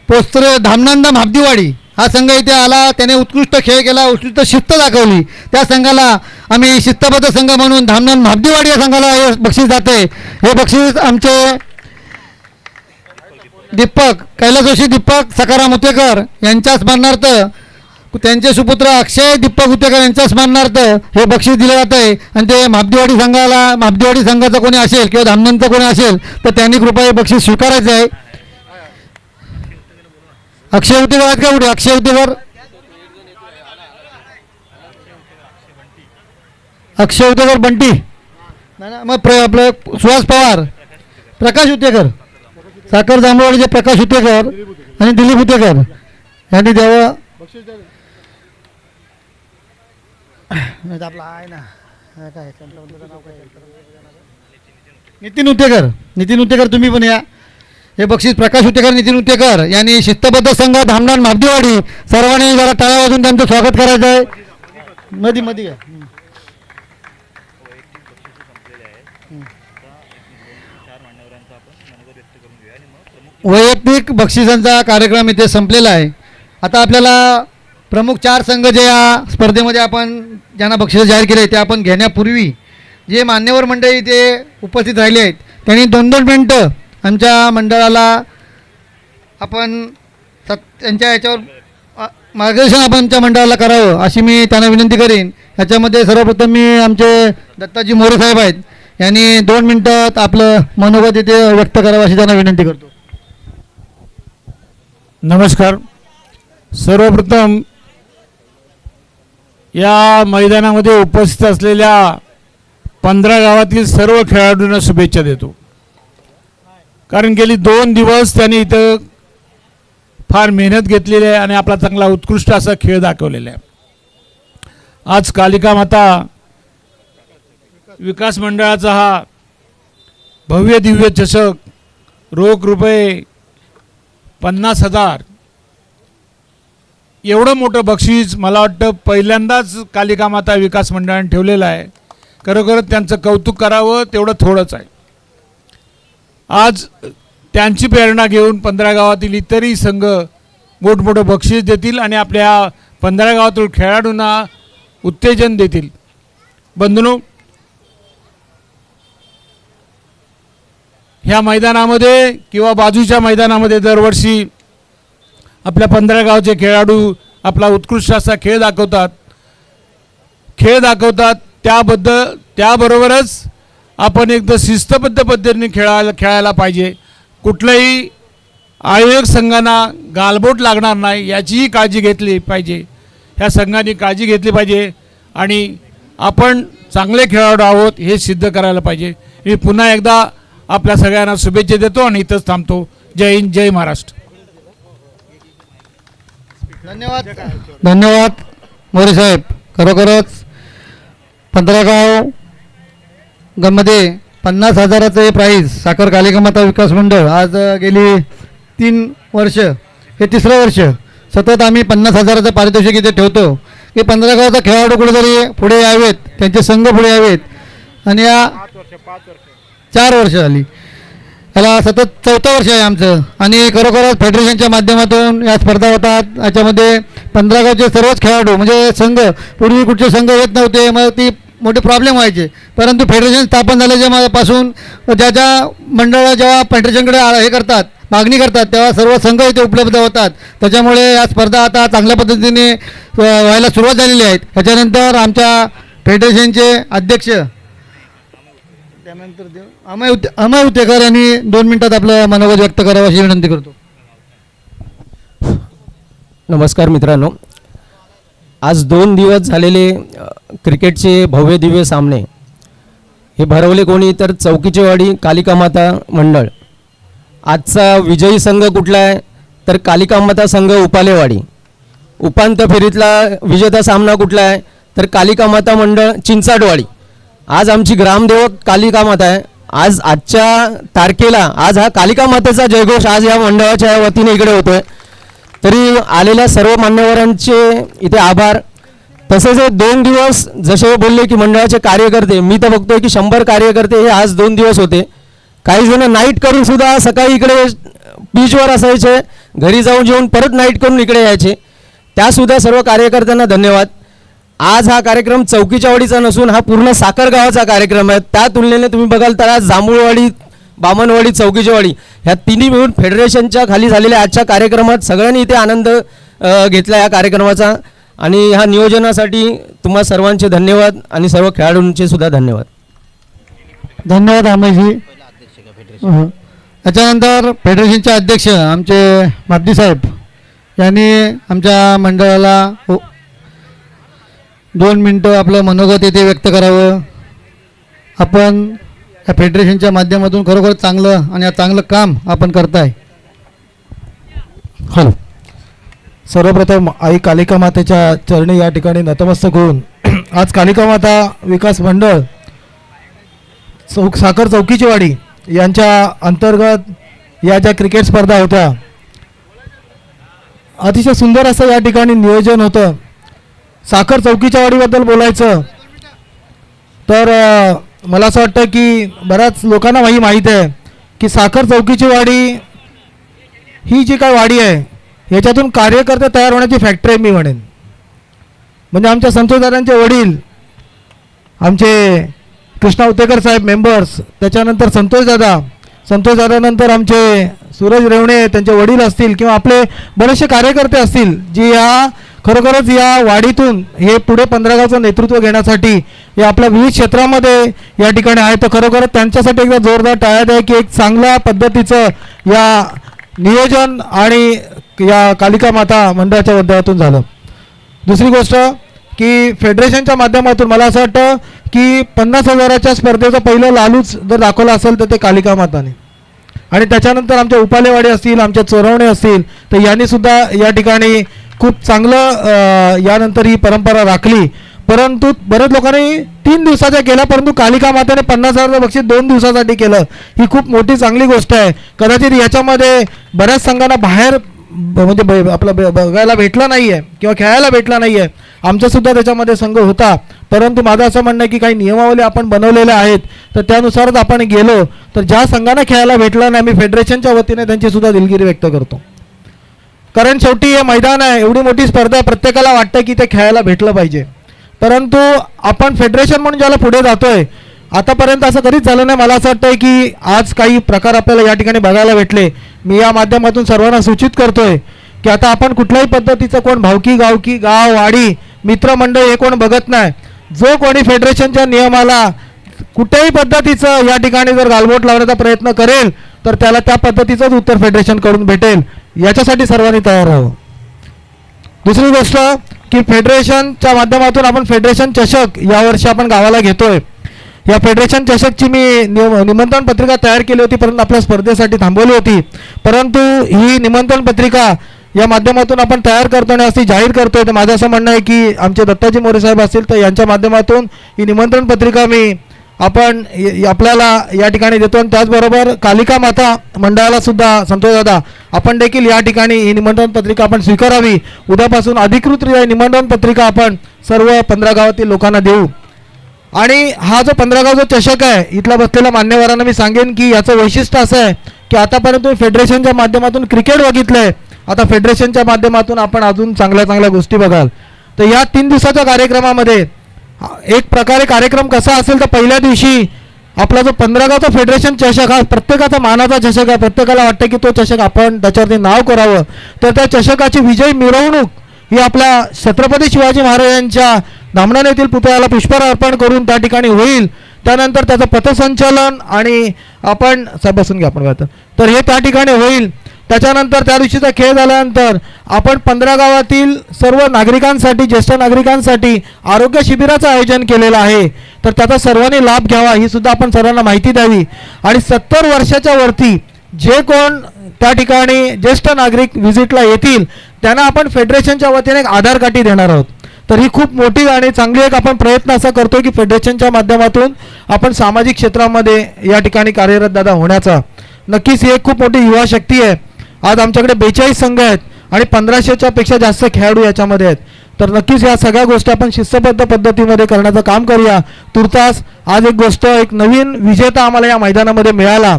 Speaker 1: पोसरे धामनंद म्हापदीवाडी हा संघ इथे आला. त्याने उत्कृष्ट खेळ केला, उत्कृष्ट शिस्त दाखवली. त्या संघाला आम्ही शिस्तबद्ध संघ म्हणून धामनंद म्हापदीवाडी या संघाला हे बक्षीस जाते. हे बक्षीस आमचे दीपक कैलासवासी दीपक सखाराम उतेकर यांच्या स्मरणार्थ त्यांचे सुपुत्र अक्षय दीपक उतेकर यांच्या स्मरणार्थ हे बक्षीस दिलं जात आहे आणि ते म्हापदीवाडी संघाचं कोणी असेल किंवा धामनंदचं कोणी असेल तर त्यांनी कृपया हे बक्षीस स्वीकारायचं आहे. अक्षय उतेकर आहेत का कुठे? अक्षय उतेकर बंटी नाही मग आपलं सुहास पवार प्रकाश उतेकर साखर जांभूळवाडीचे प्रकाश उतेकर आणि दिलीप उतेकर यांनी द्यावं.
Speaker 2: आपला आहे ना काय
Speaker 1: नितीन उतेकर तुम्ही पण या. हे बक्षीस प्रकाश उतेकर नितीन उतेकर यांनी शिस्तबद्ध संघ धामनंद म्हापदीवाडी सर्वांनी जरा टाळ्या वाजून त्यांचं स्वागत करायचं आहे. मध्ये घ्या. वैयक्तिक बक्षिसांचा कार्यक्रम इथे संपलेला आहे. आता आपल्याला प्रमुख 4 संघ जे या स्पर्धेमध्ये आपण ज्यांना बक्षीस जाहीर केले ते आपण घेण्यापूर्वी जे मान्यवर मंडळी इथे उपस्थित राहिले आहेत त्यांनी 2-2 मिनटं आमच्या मंडळाला आपण त्यांच्या याच्यावर मार्गदर्शन आपण आमच्या मंडळाला करावं अशी मी त्यांना विनंती करेन. ह्याच्यामध्ये सर्वप्रथम मी आमचे दत्ताजी मोरे साहेब आहेत यांनी 2 मिनटात आपलं मनोगत इथे व्यक्त करावं अशी त्यांना विनंती करतो.
Speaker 6: नमस्कार. सर्वप्रथम या मैदानामध्ये उपस्थित असलेल्या 15 गावातील सर्व खेळाडूंना शुभेच्छा देतो. कारण गेली 2 दिवस त्यांनी इथं फार मेहनत घेतलेली आहे आणि आपला चांगला उत्कृष्ट असा खेळ दाखवलेला आहे. आज कालिका माता विकास मंडळाचा हा भव्य दिव्य चषक रोख रुपये 50,000 एवढं मोठं बक्षीस मला वाटतं पहिल्यांदाच कालिका माता विकास मंडळाने ठेवलेलं आहे. खरोखरच त्यांचं कौतुक करावं तेवढं थोडंच आहे. आज त्यांची प्रेरणा घेऊन 15 गावातील इतरही संघ मोठमोठं बक्षीस देतील आणि आपल्या 15 गावातील खेळाडूंना उत्तेजन देतील. बंधूंनो, ह्या मैदानामध्ये किंवा बाजूच्या मैदानामध्ये दरवर्षी आपल्या 15 गावचे खेळाडू आपला उत्कृष्ट असा खेळ दाखवतात. त्याबरोबरच आपण एकदा शिस्तबद्ध पद्धतीने खेळायला पाहिजे. कुठल्याही आयोजक संघांना गालबोट लागणार नाही याचीही काळजी घेतली पाहिजे. ह्या संघांनी काळजी घेतली पाहिजे आणि आपण चांगले खेळाडू आहोत हे सिद्ध करायला पाहिजे. मी पुन्हा एकदा आपल्या सगळ्यांना शुभेच्छा देतो आणि इथंच थांबतो. जय हिंद, जय महाराष्ट्र.
Speaker 1: धन्यवाद मोरे साहेब. खरोखरच 15 गावमध्ये 50,000चं हे प्राईज साखर कालिका माता विकास मंडळ आज गेली 3 वर्ष हे 3रं वर्ष सतत आम्ही 50,000चं पारितोषिक इथे ठेवतो की 15 गावाचा खेळाडू कुठेतरी पुढे यावेत, त्यांचे संघ पुढे यावेत आणि या 4 वर्ष झाली याला सतत 4थं वर्ष आहे आमचं आणि खरोखरच फेडरेशनच्या माध्यमातून या स्पर्धा होतात. याच्यामध्ये 15 गावचे सर्वच खेळाडू म्हणजे संघ, पूर्वी कुठचे संघ येत नव्हते, मग ती मोठे प्रॉब्लेम व्हायचे. परंतु फेडरेशन स्थापन झाल्याच्यापासून ज्या मंडळं जेव्हा फेडरेशनकडे हे करतात, मागणी करतात, तेव्हा सर्व संघ इथे उपलब्ध होतात. त्याच्यामुळे या स्पर्धा आता चांगल्या पद्धतीने व्हायला सुरुवात झालेली आहेत. त्याच्यानंतर आमच्या फेडरेशनचे अध्यक्ष त्यानंतर अमय उतेकर यांनी 2 मिनिटात आपलं मनोगत व्यक्त करावं अशी विनंती करतो.
Speaker 7: नमस्कार मित्रांनो, आज 2 दिवस झालेले क्रिकेटचे भव्य दिव्य सामने हे भरवले कोणी तर चौकीचेवाडी कालिका माता मंडळ. आजचा विजयी संघ कुठला आहे तर कालिका माता संघ उपालेवाडी. उपांत्य फेरीतला विजेता सामना कुठला आहे तर कालिका माता मंडळ चिंचाडवाडी. आज आमची ग्रामदेवत कालिका माता आहे. आजच्या तारखेला आज हा कालिका मातेचा जयघोष आज या मंडळाच्या वतीने इकडे होतोय. तरी आलेल्या सर्व मान्यवरांचे इथे आभार. तसेच हे 2 दिवस जसे बोलले की मंडळाचे कार्यकर्ते, मी तर बघतोय की 100 कार्यकर्ते हे आज 2 दिवस होते. काही जण नाईट करून सुद्धा सकाळी इकडे बीचवर असायचे, घरी जाऊन जेवून परत नाईट करून इकडे यायचे. त्यासुद्धा सर्व कार्यकर्त्यांना धन्यवाद. आज हा कार्यक्रम चौकीच्या वाडीचा नसून हा पूर्ण साखर गावाचा कार्यक्रम आहे. त्या तुलनेने तुम्ही बघाल तर आज जांभूळवाडी, बामणवाडी, चौकीचेवाडी ह्या तिन्ही मिळून फेडरेशनच्या खाली झालेल्या आजच्या कार्यक्रमात सगळ्यांनी इथे आनंद घेतला या कार्यक्रमाचा. आणि ह्या नियोजनासाठी तुम्हा सर्वांचे धन्यवाद आणि सर्व खेळाडूंचे सुद्धा धन्यवाद.
Speaker 1: धन्यवाद अमयजी. त्याच्यानंतर फेडरेशनचे अध्यक्ष आमचे माब्दी साहेब यांनी आमच्या मंडळाला 2 मिनटं आपलं मनोगत येथे व्यक्त करावं. आपण या फेडरेशनच्या माध्यमातून खरोखर चांगलं आणि चांगलं काम आपण करताय.
Speaker 8: हॅलो, सर्वप्रथम आई कालिका मातेच्या चरणी या ठिकाणी नतमस्तक होऊन आज कालिका माता विकास मंडळ साखर चौकीचेवाडी यांच्या अंतर्गत या ज्या क्रिकेट स्पर्धा होत्या, अतिशय सुंदर असं या ठिकाणी नियोजन होतं. साखर चौकीचेवाडीबद्दल बोलायचं तर मला असं वाटतं की बऱ्याच लोकांना माहीत आहे की साखर चौकीचेवाडी ही जी काय वाडी आहे याच्यातून कार्यकर्ते तयार होण्याची फॅक्टरी मी म्हणेन. म्हणजे आमच्या संतोषदादांचे वडील, आमचे कृष्णा उतेकर साहेब मेंबर्स, त्याच्यानंतर संतोषदादानंतर आमचे सूरज रेवणे त्यांचे वडील असतील किंवा आपले बरेचसे कार्यकर्ते असतील जी या खरोखरच या वाडीतून हे पुढे 15 गावचं नेतृत्व घेण्यासाठी या आपल्या विविध क्षेत्रामध्ये या ठिकाणी आहे. तर खरोखरच त्यांच्यासाठी एकदा जोरदार टाळ्या द्या की एक चांगल्या पद्धतीचं या नियोजन आणि या कालिका माता मंडळाच्या माध्यमातून झालं. दुसरी गोष्ट की फेडरेशनच्या माध्यमातून मला असं वाटतं की 50,000च्या स्पर्धेचं पहिलं लालूच जर दाखवलं असेल तर ते कालिका माताने. आणि त्याच्यानंतर आमच्या उपालेवाडी असतील, आमच्या चोरवणे असतील, तर यांनी सुद्धा या ठिकाणी खूप चांगलं यानंतर ही परंपरा राखली. परंतु बरेच लोकांनी 3 दिवसाच्या केल्या, परंतु कालिका मातेने 50,000चं बक्षीस 2 दिवसासाठी केलं. ही खूप मोठी चांगली गोष्ट आहे. कदाचित याच्यामध्ये बऱ्याच संघांना बाहेर म्हणजे आपलं बघायला भेटलं नाही आहे किंवा खेळायला भेटला नाही आहे. आमचासुद्धा त्याच्यामध्ये संघ होता. परंतु माझं असं म्हणणं आहे की काही नियमावली आपण बनवलेल्या आहेत, तर त्यानुसारच आपण गेलो. तर ज्या संघांना खेळायला भेटलं नाही, मी फेडरेशनच्या वतीने त्यांचीसुद्धा दिलगिरी व्यक्त करतो. कारण शेवटी हे मैदान आहे, एवढी मोठी स्पर्धा आहे, प्रत्येकाला वाटतं की ते खेळायला भेटलं पाहिजे. परंतु आपण फेडरेशन म्हणून ज्याला पुढे जातोय, आतापर्यंत असं कधीच झालं नाही. मला असं वाटतंय की आज काही प्रकार आपल्याला या ठिकाणी बघायला भेटले. मी या माध्यमातून सर्वांना सूचित करतोय की आता आपण कुठल्याही पद्धतीचं कोण भावकी गावकी गाव वाडी मित्रमंडळ हे कोण बघत नाही. जो कोणी फेडरेशनच्या नियमाला कुठल्याही पद्धतीचं या ठिकाणी जर गालबोट लावण्याचा प्रयत्न करेल तर त्याला त्या पद्धतीचंच उत्तर फेडरेशनकडून भेटेल. याच्यासाठी सर्वांनी तयार राहावं. दुसरी गोष्ट की फेडरेशनच्या माध्यमातून आपण फेडरेशन चषक यावर्षी आपण गावाला घेतोय. या फेडरेशन चषकची मी निमंत्रण पत्रिका तयार केली होती, परंतु आपल्या स्पर्धेसाठी थांबवली होती. परंतु ही निमंत्रण पत्रिका या माध्यमातून आपण तयार करतो आणि अशी जाहीर करतोय. तर माझं असं म्हणणं आहे की आमचे दत्ताजी मोरे साहेब असतील तर यांच्या माध्यमातून ही निमंत्रण पत्रिका मी आपण आपल्याला या ठिकाणी देतो. आणि त्याचबरोबर कालिका माता मंडळाला सुद्धा संतोषदादा आपण देखील या ठिकाणी ही निमंत्रण पत्रिका आपण स्वीकारावी. उद्यापासून अधिकृतरित्या निमंत्रण पत्रिका आपण सर्व 15 गावातील लोकांना देऊ. आणि हा जो 15 गावचा चषक आहे, इथला बसलेल्या मान्यवरांना मी सांगेन की याचं वैशिष्ट्य असं आहे की आतापर्यंत तुम्ही फेडरेशनच्या माध्यमातून क्रिकेट बघितलं आहे, आता फेडरेशनच्या माध्यमातून आपण अजून चांगल्या चांगल्या गोष्टी बघाल. तर या 3 दिवसाच्या कार्यक्रमामध्ये एक प्रकारे कार्यक्रम कसा असेल तर पहिल्या दिवशी आपला जो 15 गावचा फेडरेशन चषक हा प्रत्येकाचा मानाचा चषक आहे. प्रत्येकाला वाटतं की तो चषक आपण त्याच्यावरती नाव करावं. तर त्या चषकाची विजयी मिरवणूक ही आपल्या छत्रपती शिवाजी महाराजांच्या धामणा येथील पुतळ्याला पुष्पहार अर्पण करून त्या ठिकाणी होईल. त्यानंतर त्याचं पथसंचलन आणि आपण साहेब बसून घ्या आपण तर हे त्या ठिकाणी होईल. त्याच्यानंतर त्या दिवशीचा खेळ झाल्यानंतर आपण 15 गावातील सर्व नागरिकांसाठी, ज्येष्ठ नागरिकांसाठी आरोग्य शिबिराचं आयोजन केलेलं आहे. तर त्याचा सर्वांनी लाभ घ्यावा ही सुद्धा आपण सर्वांना माहिती द्यावी. आणि 70 वर्षाच्या वरती जे कोण त्या ठिकाणी ज्येष्ठ नागरिक व्हिजिटला येतील त्यांना आपण फेडरेशनच्या वतीने एक आधार कार्ड देणार आहोत. तर ही खूप मोठी आणि चांगली एक आपण प्रयत्न असा करतो की फेडरेशनच्या माध्यमातून आपण सामाजिक क्षेत्रामध्ये या ठिकाणी कार्यरत दादा होण्याचा. नक्कीच ही एक खूप मोठी युवा शक्ती आहे. आज आमच्याकडे 42 संघ आहेत आणि 1500च्या पेक्षा जास्त खेळाडू याच्यामध्ये आहेत. तर नक्कीच या सगळ्या गोष्टी आपण शिस्तबद्ध पद्धतीमध्ये करण्याचं काम करूया. तुर्तास आज एक गोष्ट, एक नवीन विजेता आम्हाला या मैदानामध्ये मिळाला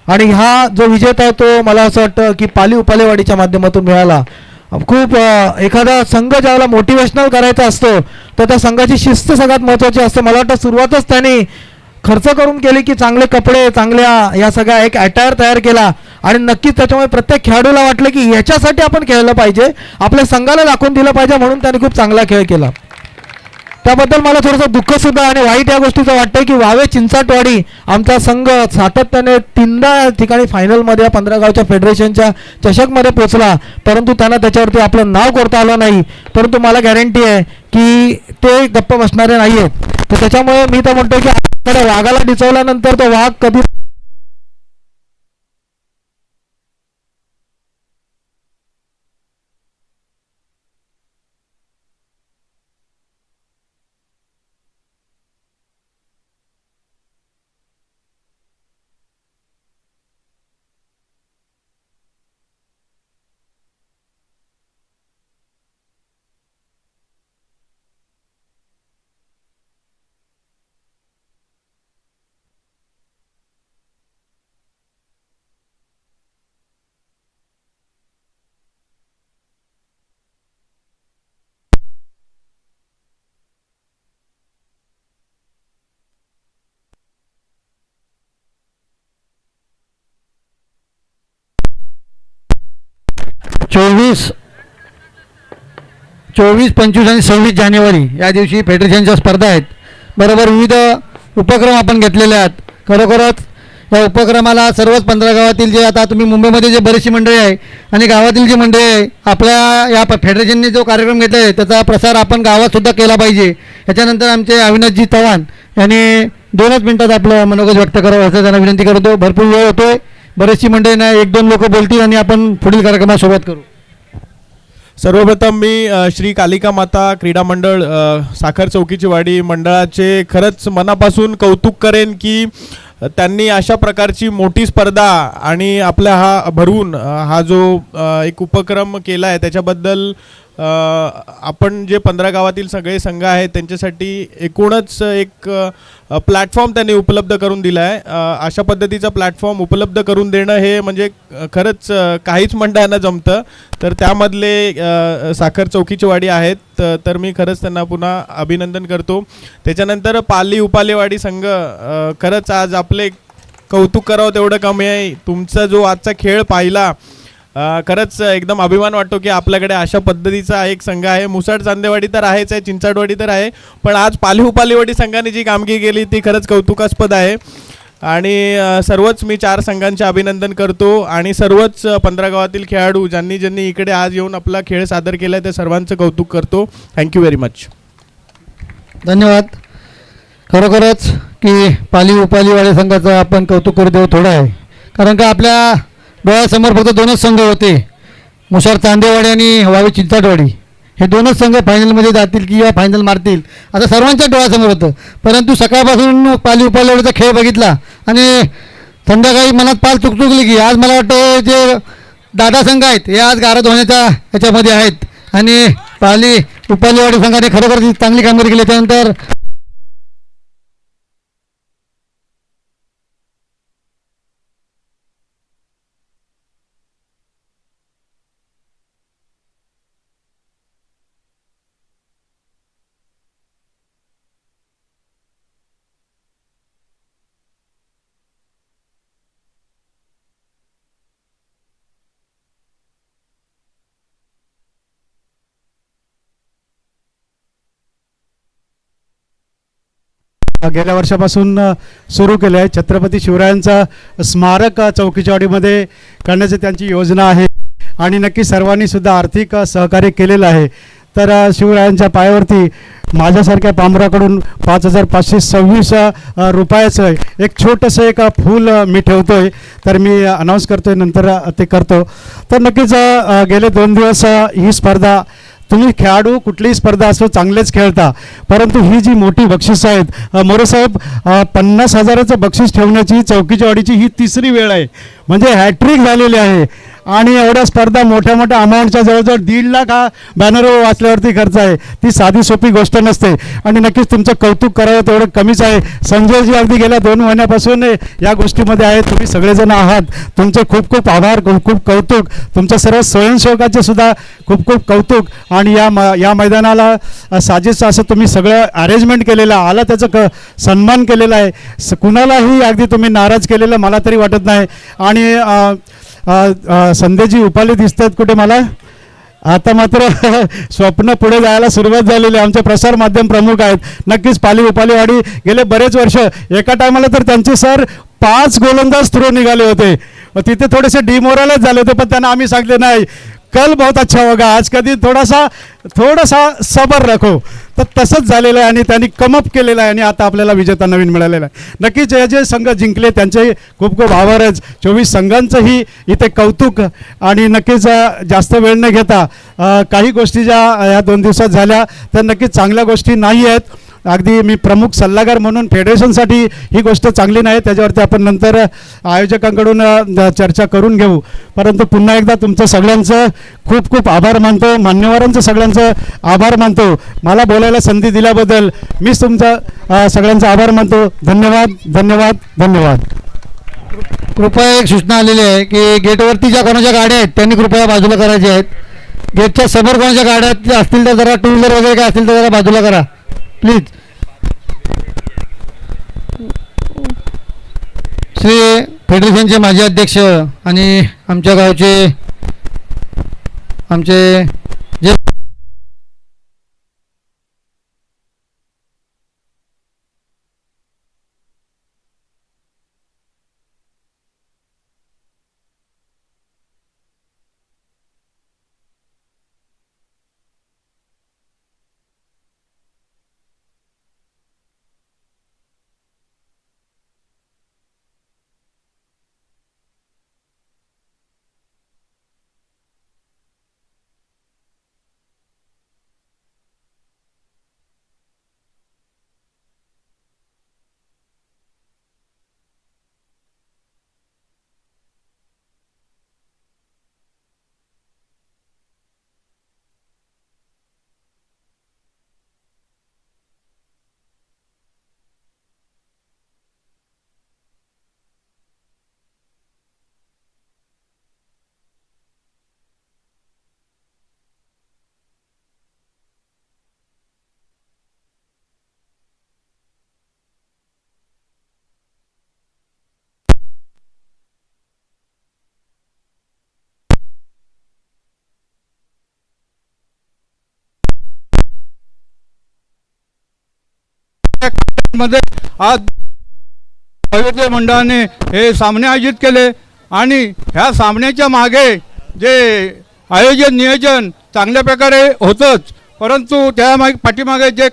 Speaker 8: आणि हा जो विजेता आहे तो मला असं वाटतं की पाली उपालेवाडीच्या माध्यमातून मिळाला. खूप एखादा संघ ज्यावेळेला मोटिवेशनल करायचा असतो तर त्या संघाची शिस्त सगळ्यात महत्त्वाची असते. मला वाटतं सुरुवातच त्यांनी खर्च करून केली की चांगले कपडे, चांगल्या या सगळ्या एक अटायर तयार केला आणि नक्कीच त्याच्यामुळे प्रत्येक खेळाडूला वाटलं की याच्यासाठी आपण खेळलं पाहिजे, आपल्या संघाला दाखवून दिलं पाहिजे, म्हणून त्यांनी खूप चांगला खेळ केला. त्याबद्दल मला थोडंसं दुःखसुद्धा आणि वाईट या गोष्टीचं वाटतं की वावे चिंचाटवाडी आमचा संघ सातत्याने 3दा ठिकाणी फायनलमध्ये 15 गावच्या फेडरेशनच्या चषकमध्ये पोचला, परंतु त्यांना त्याच्यावरती आपलं नाव करता आलं नाही. परंतु मला गॅरंटी आहे की ते गप्प बसणारे नाही आहेत. तर त्याच्यामुळे मी तर म्हणतो की वाघाला डिचवल्यानंतर तो वाघ कधी
Speaker 1: चोवीस, 25 आणि 26 जानेवारी या दिवशी फेडरेशनच्या स्पर्धा आहेत. बरोबर विविध उपक्रम आपण घेतलेले आहेत. खरोखरच या उपक्रमाला सर्वच 15 गावातील जे आता तुम्ही मुंबईमध्ये जे बरीचशी मंडळी आहे आणि गावातील जी मंडळी आहे आपल्या या फेडरेशनने जो कार्यक्रम घेतला आहे त्याचा प्रसार आपण गावातसुद्धा केला पाहिजे. याच्यानंतर आमचे अविनाशजी चव्हाण यांनी 2च मिनिटात आपलं मनोगत व्यक्त करावं असं त्यांना विनंती करतो. भरपूर वेळ होतोय, बरेचशी मंडळी नाही, 1-2 लोक बोलतील आणि आपण पुढील कार्यक्रमाला सुरुवात करू.
Speaker 9: सर्वप्रथम मी श्री कालिका माता क्रीडा मंडळ साखर चौकीची वाडी मंडळाचे खरंच मनापासून कौतुक करेन की त्यांनी अशा प्रकारची मोठी स्पर्धा आणि आपल्या हा भरवून हा जो एक उपक्रम केला आहे त्याच्याबद्दल आपण जे 15 गावातील सगळे संघ आहेत त्यांच्यासाठी एकूणच एक प्लॅटफॉर्म त्यांनी उपलब्ध करून दिला आहे. अशा पद्धतीचा प्लॅटफॉर्म उपलब्ध करून देणं हे म्हणजे खरंच काहीच मंडळांना जमतं. तर त्यामधले साखर चौकीची वाडी आहेत तर मी खरंच त्यांना पुन्हा अभिनंदन करतो. त्याच्यानंतर पाली उपालेवाडी संघ खरंच आज आपले कौतुक करावं तेवढं कमी आहे. तुमचा जो आजचा खेळ पाहिला खरंच एकदम अभिमान वाटतो की आपल्याकडे अशा पद्धतीचा एक संघ आहे. मुसाड चांदेवाडी तर आहेच आहे, चिंचाटवाडी तर आहे, पण आज पाली उपालेवाडी संघाने जी कामगिरी केली ती खरंच कौतुकास्पद आहे. आणि सर्वच मी 4 संघांचे अभिनंदन करतो आणि सर्वच 15 गावातील खेळाडू ज्यांनी इकडे आज येऊन आपला खेळ सादर केला आहे त्या सर्वांचं कौतुक करतो. Thank you very much.
Speaker 1: धन्यवाद. खरोखरच की पाली उपालीवाडी संघाचं आपण कौतुक करू देऊ थोडं आहे, कारण का आपल्या डोळ्यासमोर फक्त 2च संघ होते, मुसार चांदेवाडी आणि वावी चिंचाटवाडी. हे 2च संघ फायनलमध्ये जातील किंवा फायनल मारतील असं सर्वांच्या डोळ्यासमोर होतं. परंतु सकाळपासून पाली उपालीवाडीचा खेळ बघितला आणि संध्याकाळी मनात पाल चुकचुकली की आज मला वाटतं जे दादा संघ आहेत हे आज गारद होण्याच्या ह्याच्यामध्ये आहेत आणि पाली उपालीवाडी संघाने खरोखर चांगली कामगिरी केली. त्यानंतर
Speaker 4: गेल्या वर्षापासून सुरू केलं आहे. छत्रपती शिवरायांचं स्मारक चौकीचवाडीमध्ये करण्याची त्यांची योजना आहे आणि नक्की सर्वांनी सुद्धा आर्थिक सहकार्य केलेलं आहे. तर शिवरायांच्या पायावरती माझ्यासारख्या पामराकडून 5,526 रुपयाचं एक छोटंसं एक फूल मी ठेवतोय. तर मी अनाऊन्स करतोय, नंतर ते करतो. तर नक्कीच गेले 2 दिवस ही स्पर्धा, तुम्ही खेळाडू कुठलीही स्पर्धा असो चांगलेच खेळता, परंतु ही जी मोठी बक्षीस आहेत मोरेसाहेब, 50,000चं बक्षीस ठेवण्याची चौकीचवाडीची ही 3री वेळ आहे. म्हणजे हॅट्रिक झालेली आहे. आणि एवढ्या स्पर्धा मोठ्या मोठ्या अमाऊंटच्या जवळजवळ 1.5 लाख हा बॅनरवर वाचल्यावरती खर्च आहे. ती साधी सोपी गोष्ट नसते आणि नक्कीच तुमचं कौतुक करावं तेवढं कमीच आहे. संजयजी अगदी गेल्या 2 महिन्यापासून या गोष्टीमध्ये आहेत. तुम्ही सगळेजण आहात. तुमचे खूप खूप आभार, खूप खूप कौतुक. तुमच्या सर्व स्वयंसेवकाचे सुद्धा खूप खूप कौतुक. आणि या मैदानाला साजेस असं तुम्ही सगळं अरेंजमेंट केलेलं, आला त्याचं सन्मान केलेला आहे. कुणालाही अगदी तुम्ही नाराज केलेलं मला तरी वाटत नाही. आणि संदेजी उपाले दिसतात कुठे मला, आता मात्र स्वप्न पुढे जायला सुरुवात झालेली आहे. आमचे प्रसार माध्यम प्रमुख आहेत. नक्कीच पाली उपालेवाडी गेले बरेच वर्ष, एका टायमाला तर त्यांचे सर 5 गोलंदाज थ्रो निघाले होते. तिथे थोडेसे डिमोरलाइज झाले होते, पण त्यांना आम्ही सांगले नाही, कल बहुत अच्छा होगा, आज कधी थोडासा सबर रखो. तर तसंच झालेलं आहे आणि त्यांनी कमअप केलेलं आहे आणि आता आपल्याला विजेता नवीन मिळालेला आहे. नक्कीच हे जे संघ जिंकले त्यांचे खूप खूप आभारच. 24 संघांचंही इथे कौतुक. आणि नक्कीच जास्त वेळ न घेता काही गोष्टी ज्या या 2 दिवसात झाल्या त्या नक्कीच चांगल्या गोष्टी नाही आहेत. अगदी मी प्रमुख सल्लागार म्हणून फेडरेशनसाठी ही गोष्ट चांगली नाही, त्याच्यावरती आपण नंतर आयोजकांकडून चर्चा करून घेऊ. परंतु पुन्हा एकदा तुमचं सगळ्यांचं खूप खूप आभार मानतो. मान्यवरांचं सगळ्यांचं आभार मानतो. मला बोलायला संधी दिल्याबद्दल मीच तुमचा सगळ्यांचा आभार मानतो. धन्यवाद धन्यवाद धन्यवाद.
Speaker 1: कृपया एक सूचना आलेली आहे की गेटवरती ज्या कोणाच्या गाड्या आहेत त्यांनी कृपया बाजूला करायच्या आहेत. गेटच्या समोर कोणाच्या गाड्या असतील तर जरा 2 व्हीलर वगैरे काय असतील तर जरा बाजूला करा प्लीज. श्री फेडरेशनचे माजी अध्यक्ष आणि आमच्या गावचे आमचे जे
Speaker 10: मध्ये आज भव्य मंडळाने हे सामने आयोजित केले आणि ह्या सामन्याच्या मागे जे आयोजन नियोजन चांगल्या प्रकारे होतंच, परंतु त्या पाठीमागे जे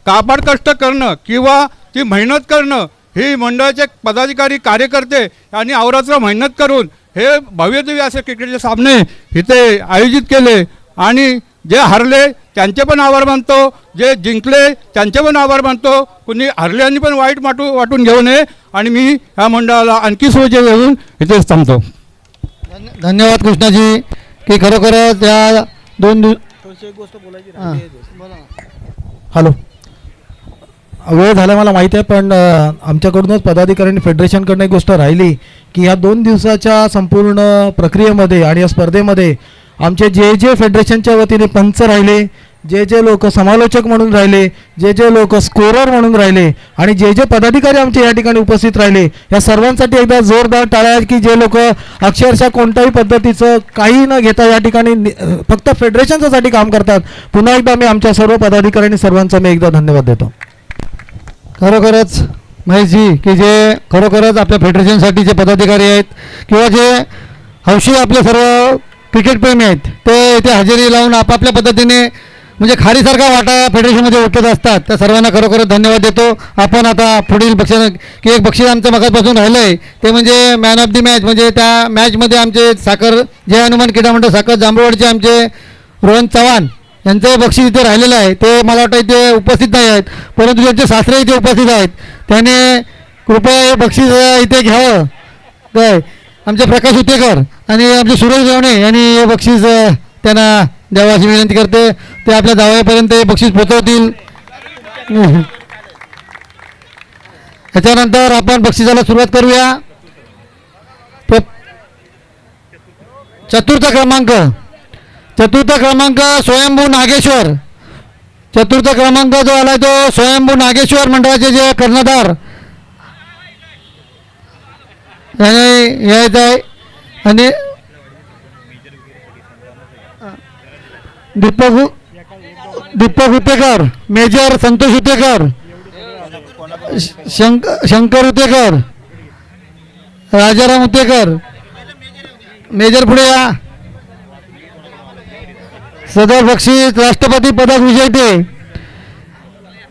Speaker 10: काबाड कष्ट करणं किंवा ती मेहनत करणं, ही मंडळाचे पदाधिकारी कार्यकर्ते आणि अवरात्र मेहनत करून हे भव्यदिव्य असे क्रिकेटचे सामने इथे आयोजित केले. आणि जे हरले त्यांचे पण आभार मानतो, जे जिंकले त्यांचे पण आभार मानतो. कुणी हरल्यांनी पण वाईट वाटून घेऊ नये. आणि मी ह्या मंडळाला आणखी सोयीचे देऊन इथेच थांबतो.
Speaker 1: धन्यवाद कृष्णाजी की खरोखरच त्या 2 दिवस
Speaker 8: हॅलो, वेळ झाला मला माहीत आहे, पण आमच्याकडूनच पदाधिकारी आणि फेडरेशनकडून एक गोष्ट राहिली की ह्या 2 दिवसाच्या संपूर्ण प्रक्रियेमध्ये आणि या स्पर्धेमध्ये आमचे जे फेडरेशनच्या वतीने पंच राहिले, जे लोक समालोचक म्हणून राहिले, जे लोक स्कोरर म्हणून राहिले आणि जे पदाधिकारी आमचे या ठिकाणी उपस्थित राहिले, या सर्वांसाठी एकदा जोरदार टाळ्या की जे लोक अक्षरशः कोणत्याही पद्धतीचं काही न घेता या ठिकाणी फक्त फेडरेशनसाठी काम करतात. पुन्हा एकदा मी आमच्या सर्व पदाधिकारी सर्वांचा मी एकदा धन्यवाद देतो.
Speaker 1: खरोखरच महेशजी की जे खरोखरच आपल्या फेडरेशनसाठीचे पदाधिकारी आहेत किंवा जे हौशी आपले सर्व क्रिकेटप्रेमी आहेत ते इथे हजेरी लावून आपापल्या पद्धतीने म्हणजे खारीसारखा वाटा फेडरेशनमध्ये उठत असतात. त्या सर्वांना खरोखरच धन्यवाद देतो. आपण आता पुढील बक्षीस की एक बक्षीस आमचं मगापासून राहिलं आहे ते म्हणजे मॅन ऑफ दी मॅच. म्हणजे त्या मॅचमध्ये आमचे साखर जय हनुमान क्रीडा मंडळ साखर जांभूळवाडीचे आमचे रोहन चव्हाण यांचं बक्षीस इथे राहिलेलं आहे. ते मला वाटतं इथे उपस्थित नाही आहेत परंतु त्यांचे सासरे इथे उपस्थित आहेत. त्याने कृपया हे बक्षीस इथे घ्यावं काय. आमचे प्रकाश उतेकर आणि आमचे सुरेश गवणे यांनी हे बक्षीस त्यांना द्यावं अशी विनंती करते. ते आपल्या जावयापर्यंत हे बक्षीस पोचवतील. याच्यानंतर आपण बक्षिसाला सुरुवात करूया. चतुर्थ क्रमांक स्वयंभू नागेश्वर. चतुर्थ क्रमांक जो आला तो स्वयंभू नागेश्वर मंडळाचे जे कर्णधार याने यायचं आहे. आणि दीपक उतेकर, मेजर संतोष उतेकर, शंकर उतेकर, राजाराम उतेकर. मेजर पुढे या. सदर बक्षीस राष्ट्रपती पदक विजेते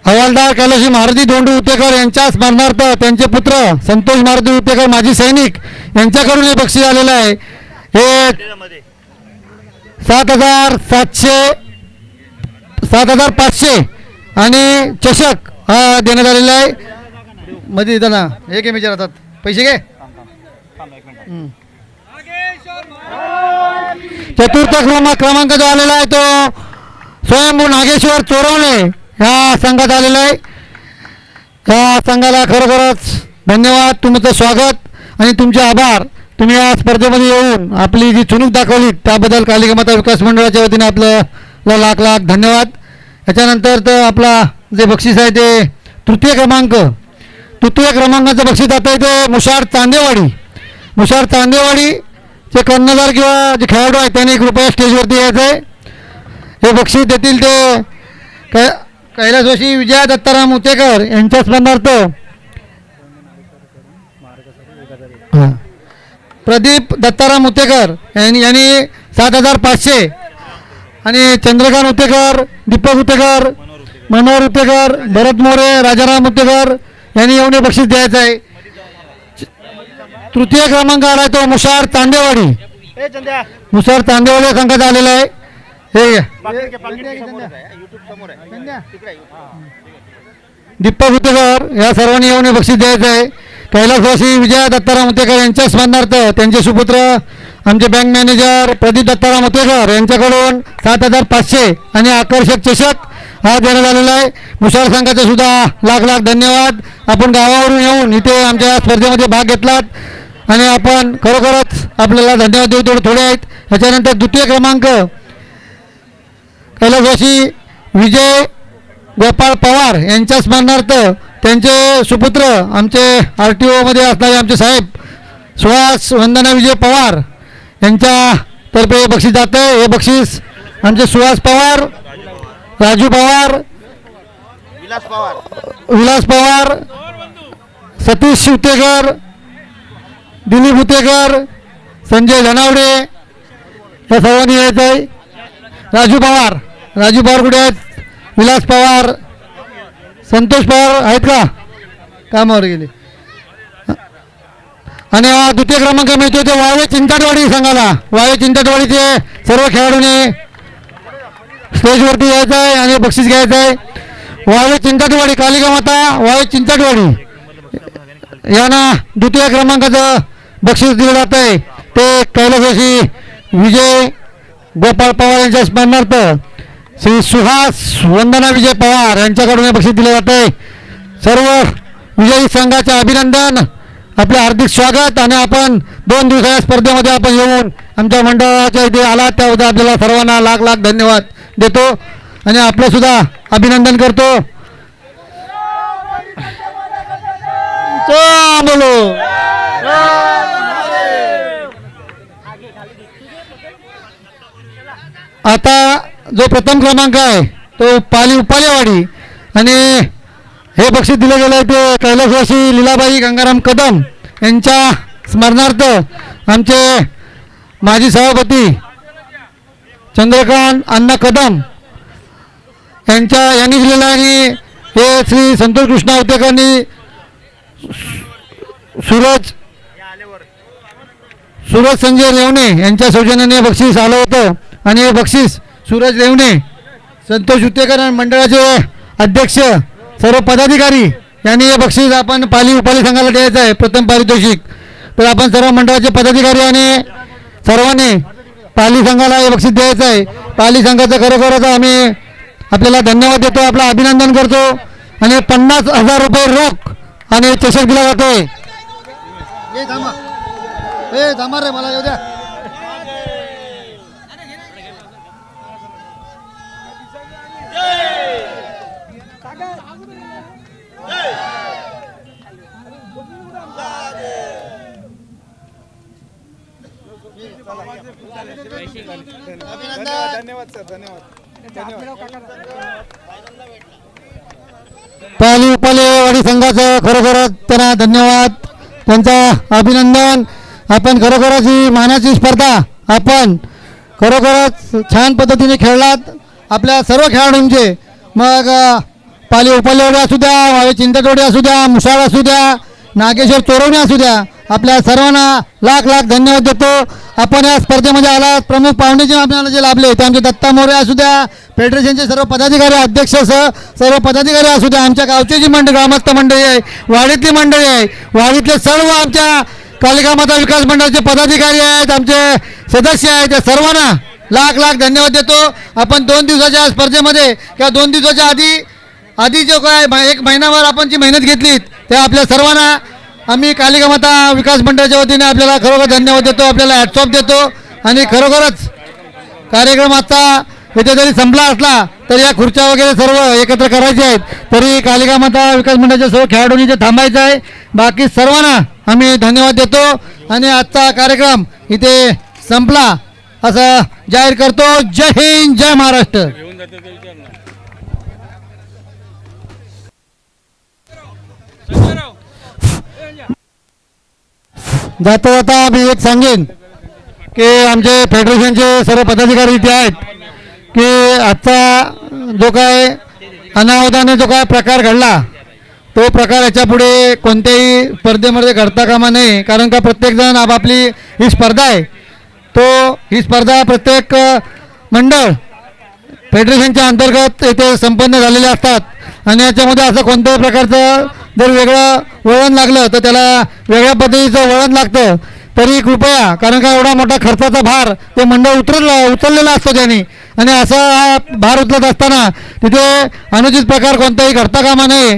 Speaker 1: हवालदार कैलाशी मारुती धोंडू उतेकर यांच्या स्मरणार्थ त्यांचे पुत्र संतोष मारुती उतेकर माजी सैनिक यांच्याकडून हे बक्षीस आलेलं आहे. हे 7,500 आणि चषक हा देण्यात आलेला आहे. मध्ये इथं ना हे घे मेजर हातात पैसे घे. चतुर्थ क्रमांक जो आलेला आहे तो स्वयंभू नागेश्वर चोरवणे ह्या संघात आलेला आहे. ह्या संघाला खरोखरच धन्यवाद, तुमचं स्वागत आणि तुमचे आभार. तुम्ही या स्पर्धेमध्ये येऊन आपली जी चुणूक दाखवली त्याबद्दल कालिका माता विकास मंडळाच्या वतीने आपलं लाख लाख धन्यवाद. याच्यानंतर तर आपला जे बक्षीस आहे ते तृतीय क्रमांकाचं बक्षीस आता इथे मुशार चांदेवाडी जे कर्णधार किंवा जे खेळाडू आहेत त्यांनी कृपया स्टेजवरती यायचं आहे. हे बक्षीस देतील ते कैलासवासी विजया दत्ताराम उतेकर यांच्या स्मरणार्थ प्रदीप दत्ताराम उतेकर यांनी 7,500 आणि चंद्रकांत उतेकर, दीपक उतेकर, मनोहर उतेकर, भरत मोरे, राजाराम उतेकर यांनी येऊन हे बक्षीस द्यायचं आहे. तृतीय क्रमांक आला तो मुशार चांदेवाडी संघात आलेला आहे. हे दीपक उतेकर या सर्वांनी येऊन बक्षीस द्यायचं आहे. कैलासवासी विजया दत्ताराम उतेकर यांच्या स्मरणार्थ त्यांचे सुपुत्र आमचे बँक मॅनेजर प्रदीप दत्ताराम उतेकर यांच्याकडून 7,500 आणि आकर्षक चषक हा देण्यात आलेला आहे. मुशार संघाचे सुद्धा लाख धन्यवाद. आपण गावावरून येऊन इथे आमच्या स्पर्धेमध्ये भाग घेतलात आणि आपण खरोखरच आपल्याला धन्यवाद देऊ थोडे आहेत. याच्यानंतर द्वितीय क्रमांक कैलासवासी विजय गोपाळ पवार यांच्या स्मरणार्थ त्यांचे सुपुत्र आमचे RTOमध्ये असणारे आमचे साहेब सुहास वंदना विजय पवार यांच्यातर्फे हे बक्षीस जातं आहे. हे बक्षीस आमचे सुहास पवार, राजू पवार, विलास पवार, सतीश उतेकर, दिलीप उतेकर, संजय धनावडे या सर्वांनी यायचं आहे. राजू पवार कुठे आहेत? विलास पवार, संतोष पवार आहेत का? कामावर गेले. आणि हा द्वितीय क्रमांक मिळतो ते वावे चिंताटवाडी संघाला. वावे चिंताटवाडीचे सर्व खेळाडूंनी स्टेजवरती यायचं आहे आणि बक्षीस घ्यायचं आहे. वावे चिंताटवाडी, कालिका माता वावे चिंताटवाडी यांना द्वितीय क्रमांकाचं बक्षीस दिलं जात आहे. ते कैलासवासी विजय गोपाळ पवार यांच्या स्मरणार्थ श्री सुहास वंदना विजय पवार यांच्याकडून हे बक्षीस दिलं जात आहे. सर्व विजयी संघाचे अभिनंदन, आपलं हार्दिक स्वागत. आणि आपण 2 दिवसाच्या स्पर्धेमध्ये आपण येऊन आमच्या मंडळाच्या इथे आलात त्याबद्दल आपल्याला सर्वांना लाख धन्यवाद देतो आणि आपलं सुद्धा अभिनंदन करतो. आता जो प्रथम क्रमांक आहे तो उपालेवाडी आणि हे बक्षीस दिलं गेलं आहे ते कैलासवासी लीलाबाई गंगाराम कदम यांच्या स्मरणार्थ आमचे माजी सभापती चंद्रकांत अण्णा कदम यांनी दिलेलं आणि हे श्री संतोष कृष्ण आवतेकरांनी सूरज संजय रेवणे यांच्या सौजन्याने बक्षीस आलं होतं आणि हे बक्षीस सूरज रेवणे संतोष उतेकर मंडळाचे अध्यक्ष सर्व पदाधिकारी यांनी हे बक्षीस आपण पाली उपाली संघाला द्यायचं आहे प्रथम पारितोषिक. तर आपण सर्व मंडळाचे पदाधिकारी आणि सर्वांनी पाली संघाला हे बक्षीस द्यायचं आहे. पाली संघाचं खरोखरच आम्ही आपल्याला धन्यवाद देतो, आपलं अभिनंदन करतो आणि 50,000 रुपये रोख आणि चषक दिला जातोय.
Speaker 2: थांबा रे, मला येऊ द्या.
Speaker 4: धन्यवाद सर, धन्यवाद.
Speaker 1: पाली उपालेवाडी संघाचं खरोखरच त्यांना धन्यवाद, त्यांचं अभिनंदन. आपण खरोखरच ही मानाची स्पर्धा आपण खरोखरच छान पद्धतीने खेळलात. आपल्या सर्व खेळाडूंचे मग पाली उपालेवाडी असू द्या, वावे चिंचटोडी असू द्या, मुसाळ असू द्या, नागेश्वर चोरवणे असू द्या, आपल्या सर्वांना लाख लाख धन्यवाद देतो. आपण या स्पर्धेमध्ये आला प्रमुख पाहुणे जे आपल्याला जे लाभले ते आमचे दत्ता मोरे असू द्या, फेडरेशनचे सर्व पदाधिकारी अध्यक्ष सर्व पदाधिकारी असू द्या, आमच्या गावची जी मंडळी ग्रामस्थ मंडळी आहे, वाडीतली मंडळी आहे, वाडीतले सर्व आमच्या कालिका माता विकास मंडळाचे पदाधिकारी आहेत, आमचे सदस्य आहेत, त्या सर्वांना लाख लाख धन्यवाद देतो. आपण 2 दिवसाच्या स्पर्धेमध्ये किंवा 2 दिवसाच्या आधी जो काय 1 महिनाभर आपण जी मेहनत घेतली त्या आपल्या सर्वांना आम्ही कालिका माता विकास मंडळाच्या वतीने आपल्याला खरोखर धन्यवाद देतो, आपल्याला हॅट्सऑफ देतो. आणि खरोखरच कार्यक्रम आता इथे जरी संपला असला तर या खुर्च्या वगैरे सर्व एकत्र करायचे आहेत, तरी कालिका माता विकास मंडळाच्या सर्व खेळाडूंनी इथे थांबायचं आहे. बाकी सर्वांना आम्ही धन्यवाद देतो आणि आजचा कार्यक्रम इथे संपला असं जाहीर करतो. जय हिंद, जय महाराष्ट्र. जाता जाता मी एक सांगेन की आमचे फेडरेशनचे सर्व पदाधिकारी इथे आहेत की आजचा जो काय अनावधाने जो काय प्रकार घडला तो प्रकार याच्या पुढे कोणत्याही स्पर्धेमध्ये घडता कामा नये. कारण का प्रत्येकजण आपापली ही स्पर्धा आहे, ही स्पर्धा प्रत्येक मंडळ फेडरेशनच्या अंतर्गत येथे संपन्न झालेले असतात आणि याच्यामध्ये असं कोणत्याही प्रकारचं जर वेगळं वळण लागलं तर त्याला वेगळ्या पद्धतीचं वळण लागतं. तरी कृपया, कारण का एवढा मोठा खर्चाचा भार ते मंडळ उचललेला असतो त्यांनी, आणि असा हा भार उचलत असताना तिथे अनुचित प्रकार कोणताही घडता कामा नये.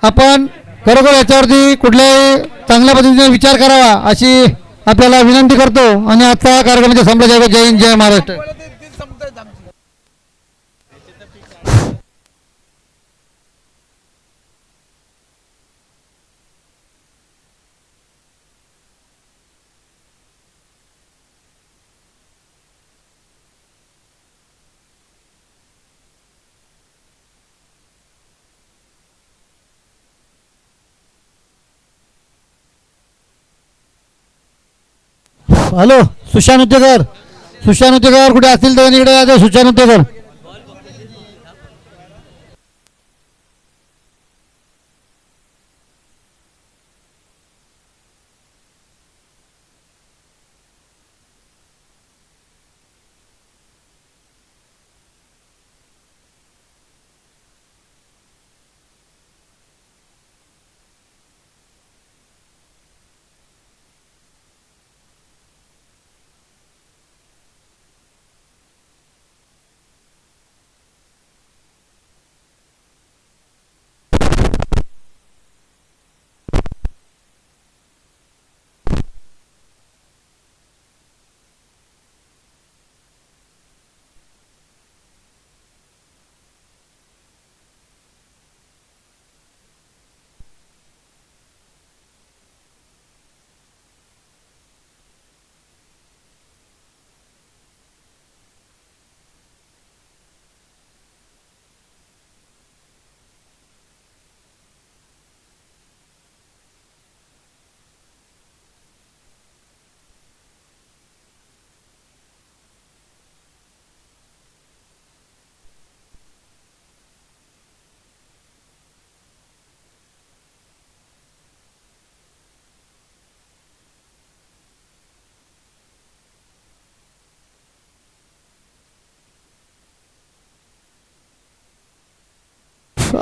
Speaker 1: आपण खरोखर याच्यावरती कुठल्याही चांगल्या पद्धतीने विचार करावा अशी आपल्याला विनंती करतो आणि आजचा कार्यक्रम संपला जातो. जय हिंद, जय महाराष्ट्र. हॅलो, सुशांत उत्तेकर कुठे असतील तर इकडे या. सुशांत उत्तेकर.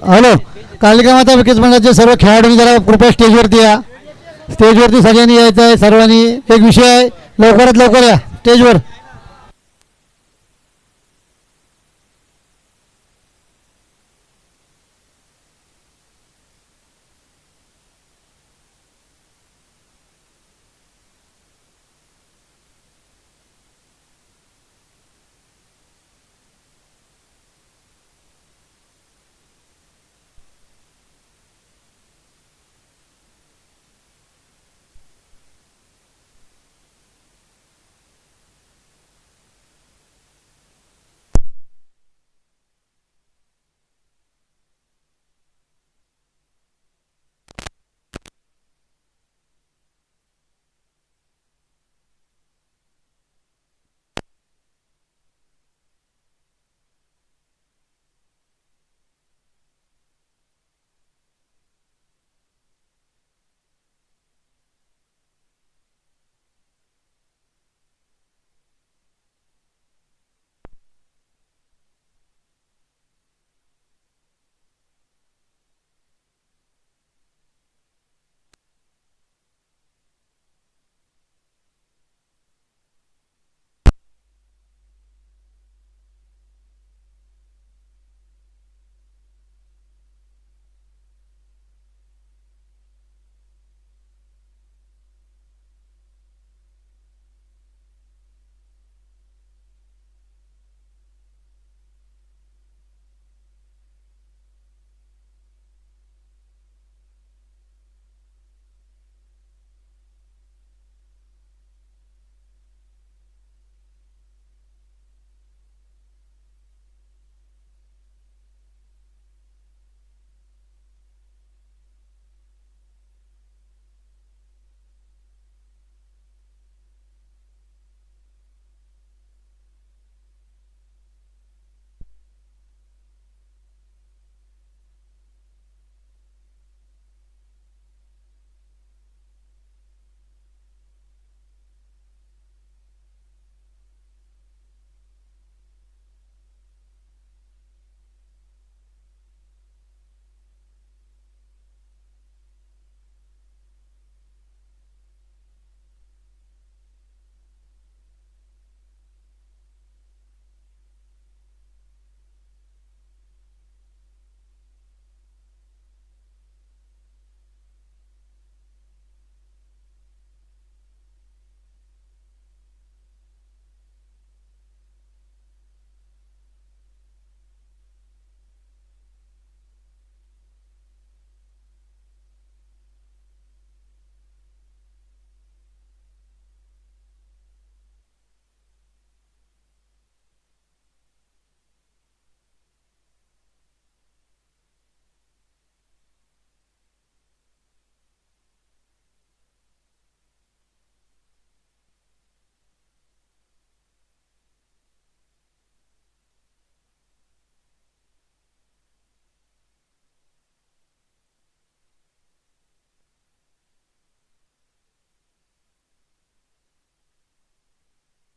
Speaker 1: हॅलो, कालिका माता विकास मंडळाचे सर्व खेळाडूंनी जरा कृपया स्टेजवरती या. स्टेजवरती सगळ्यांनी यायचं आहे. सर्वांनी एक विषय आहे, लवकरात लवकर या स्टेजवर.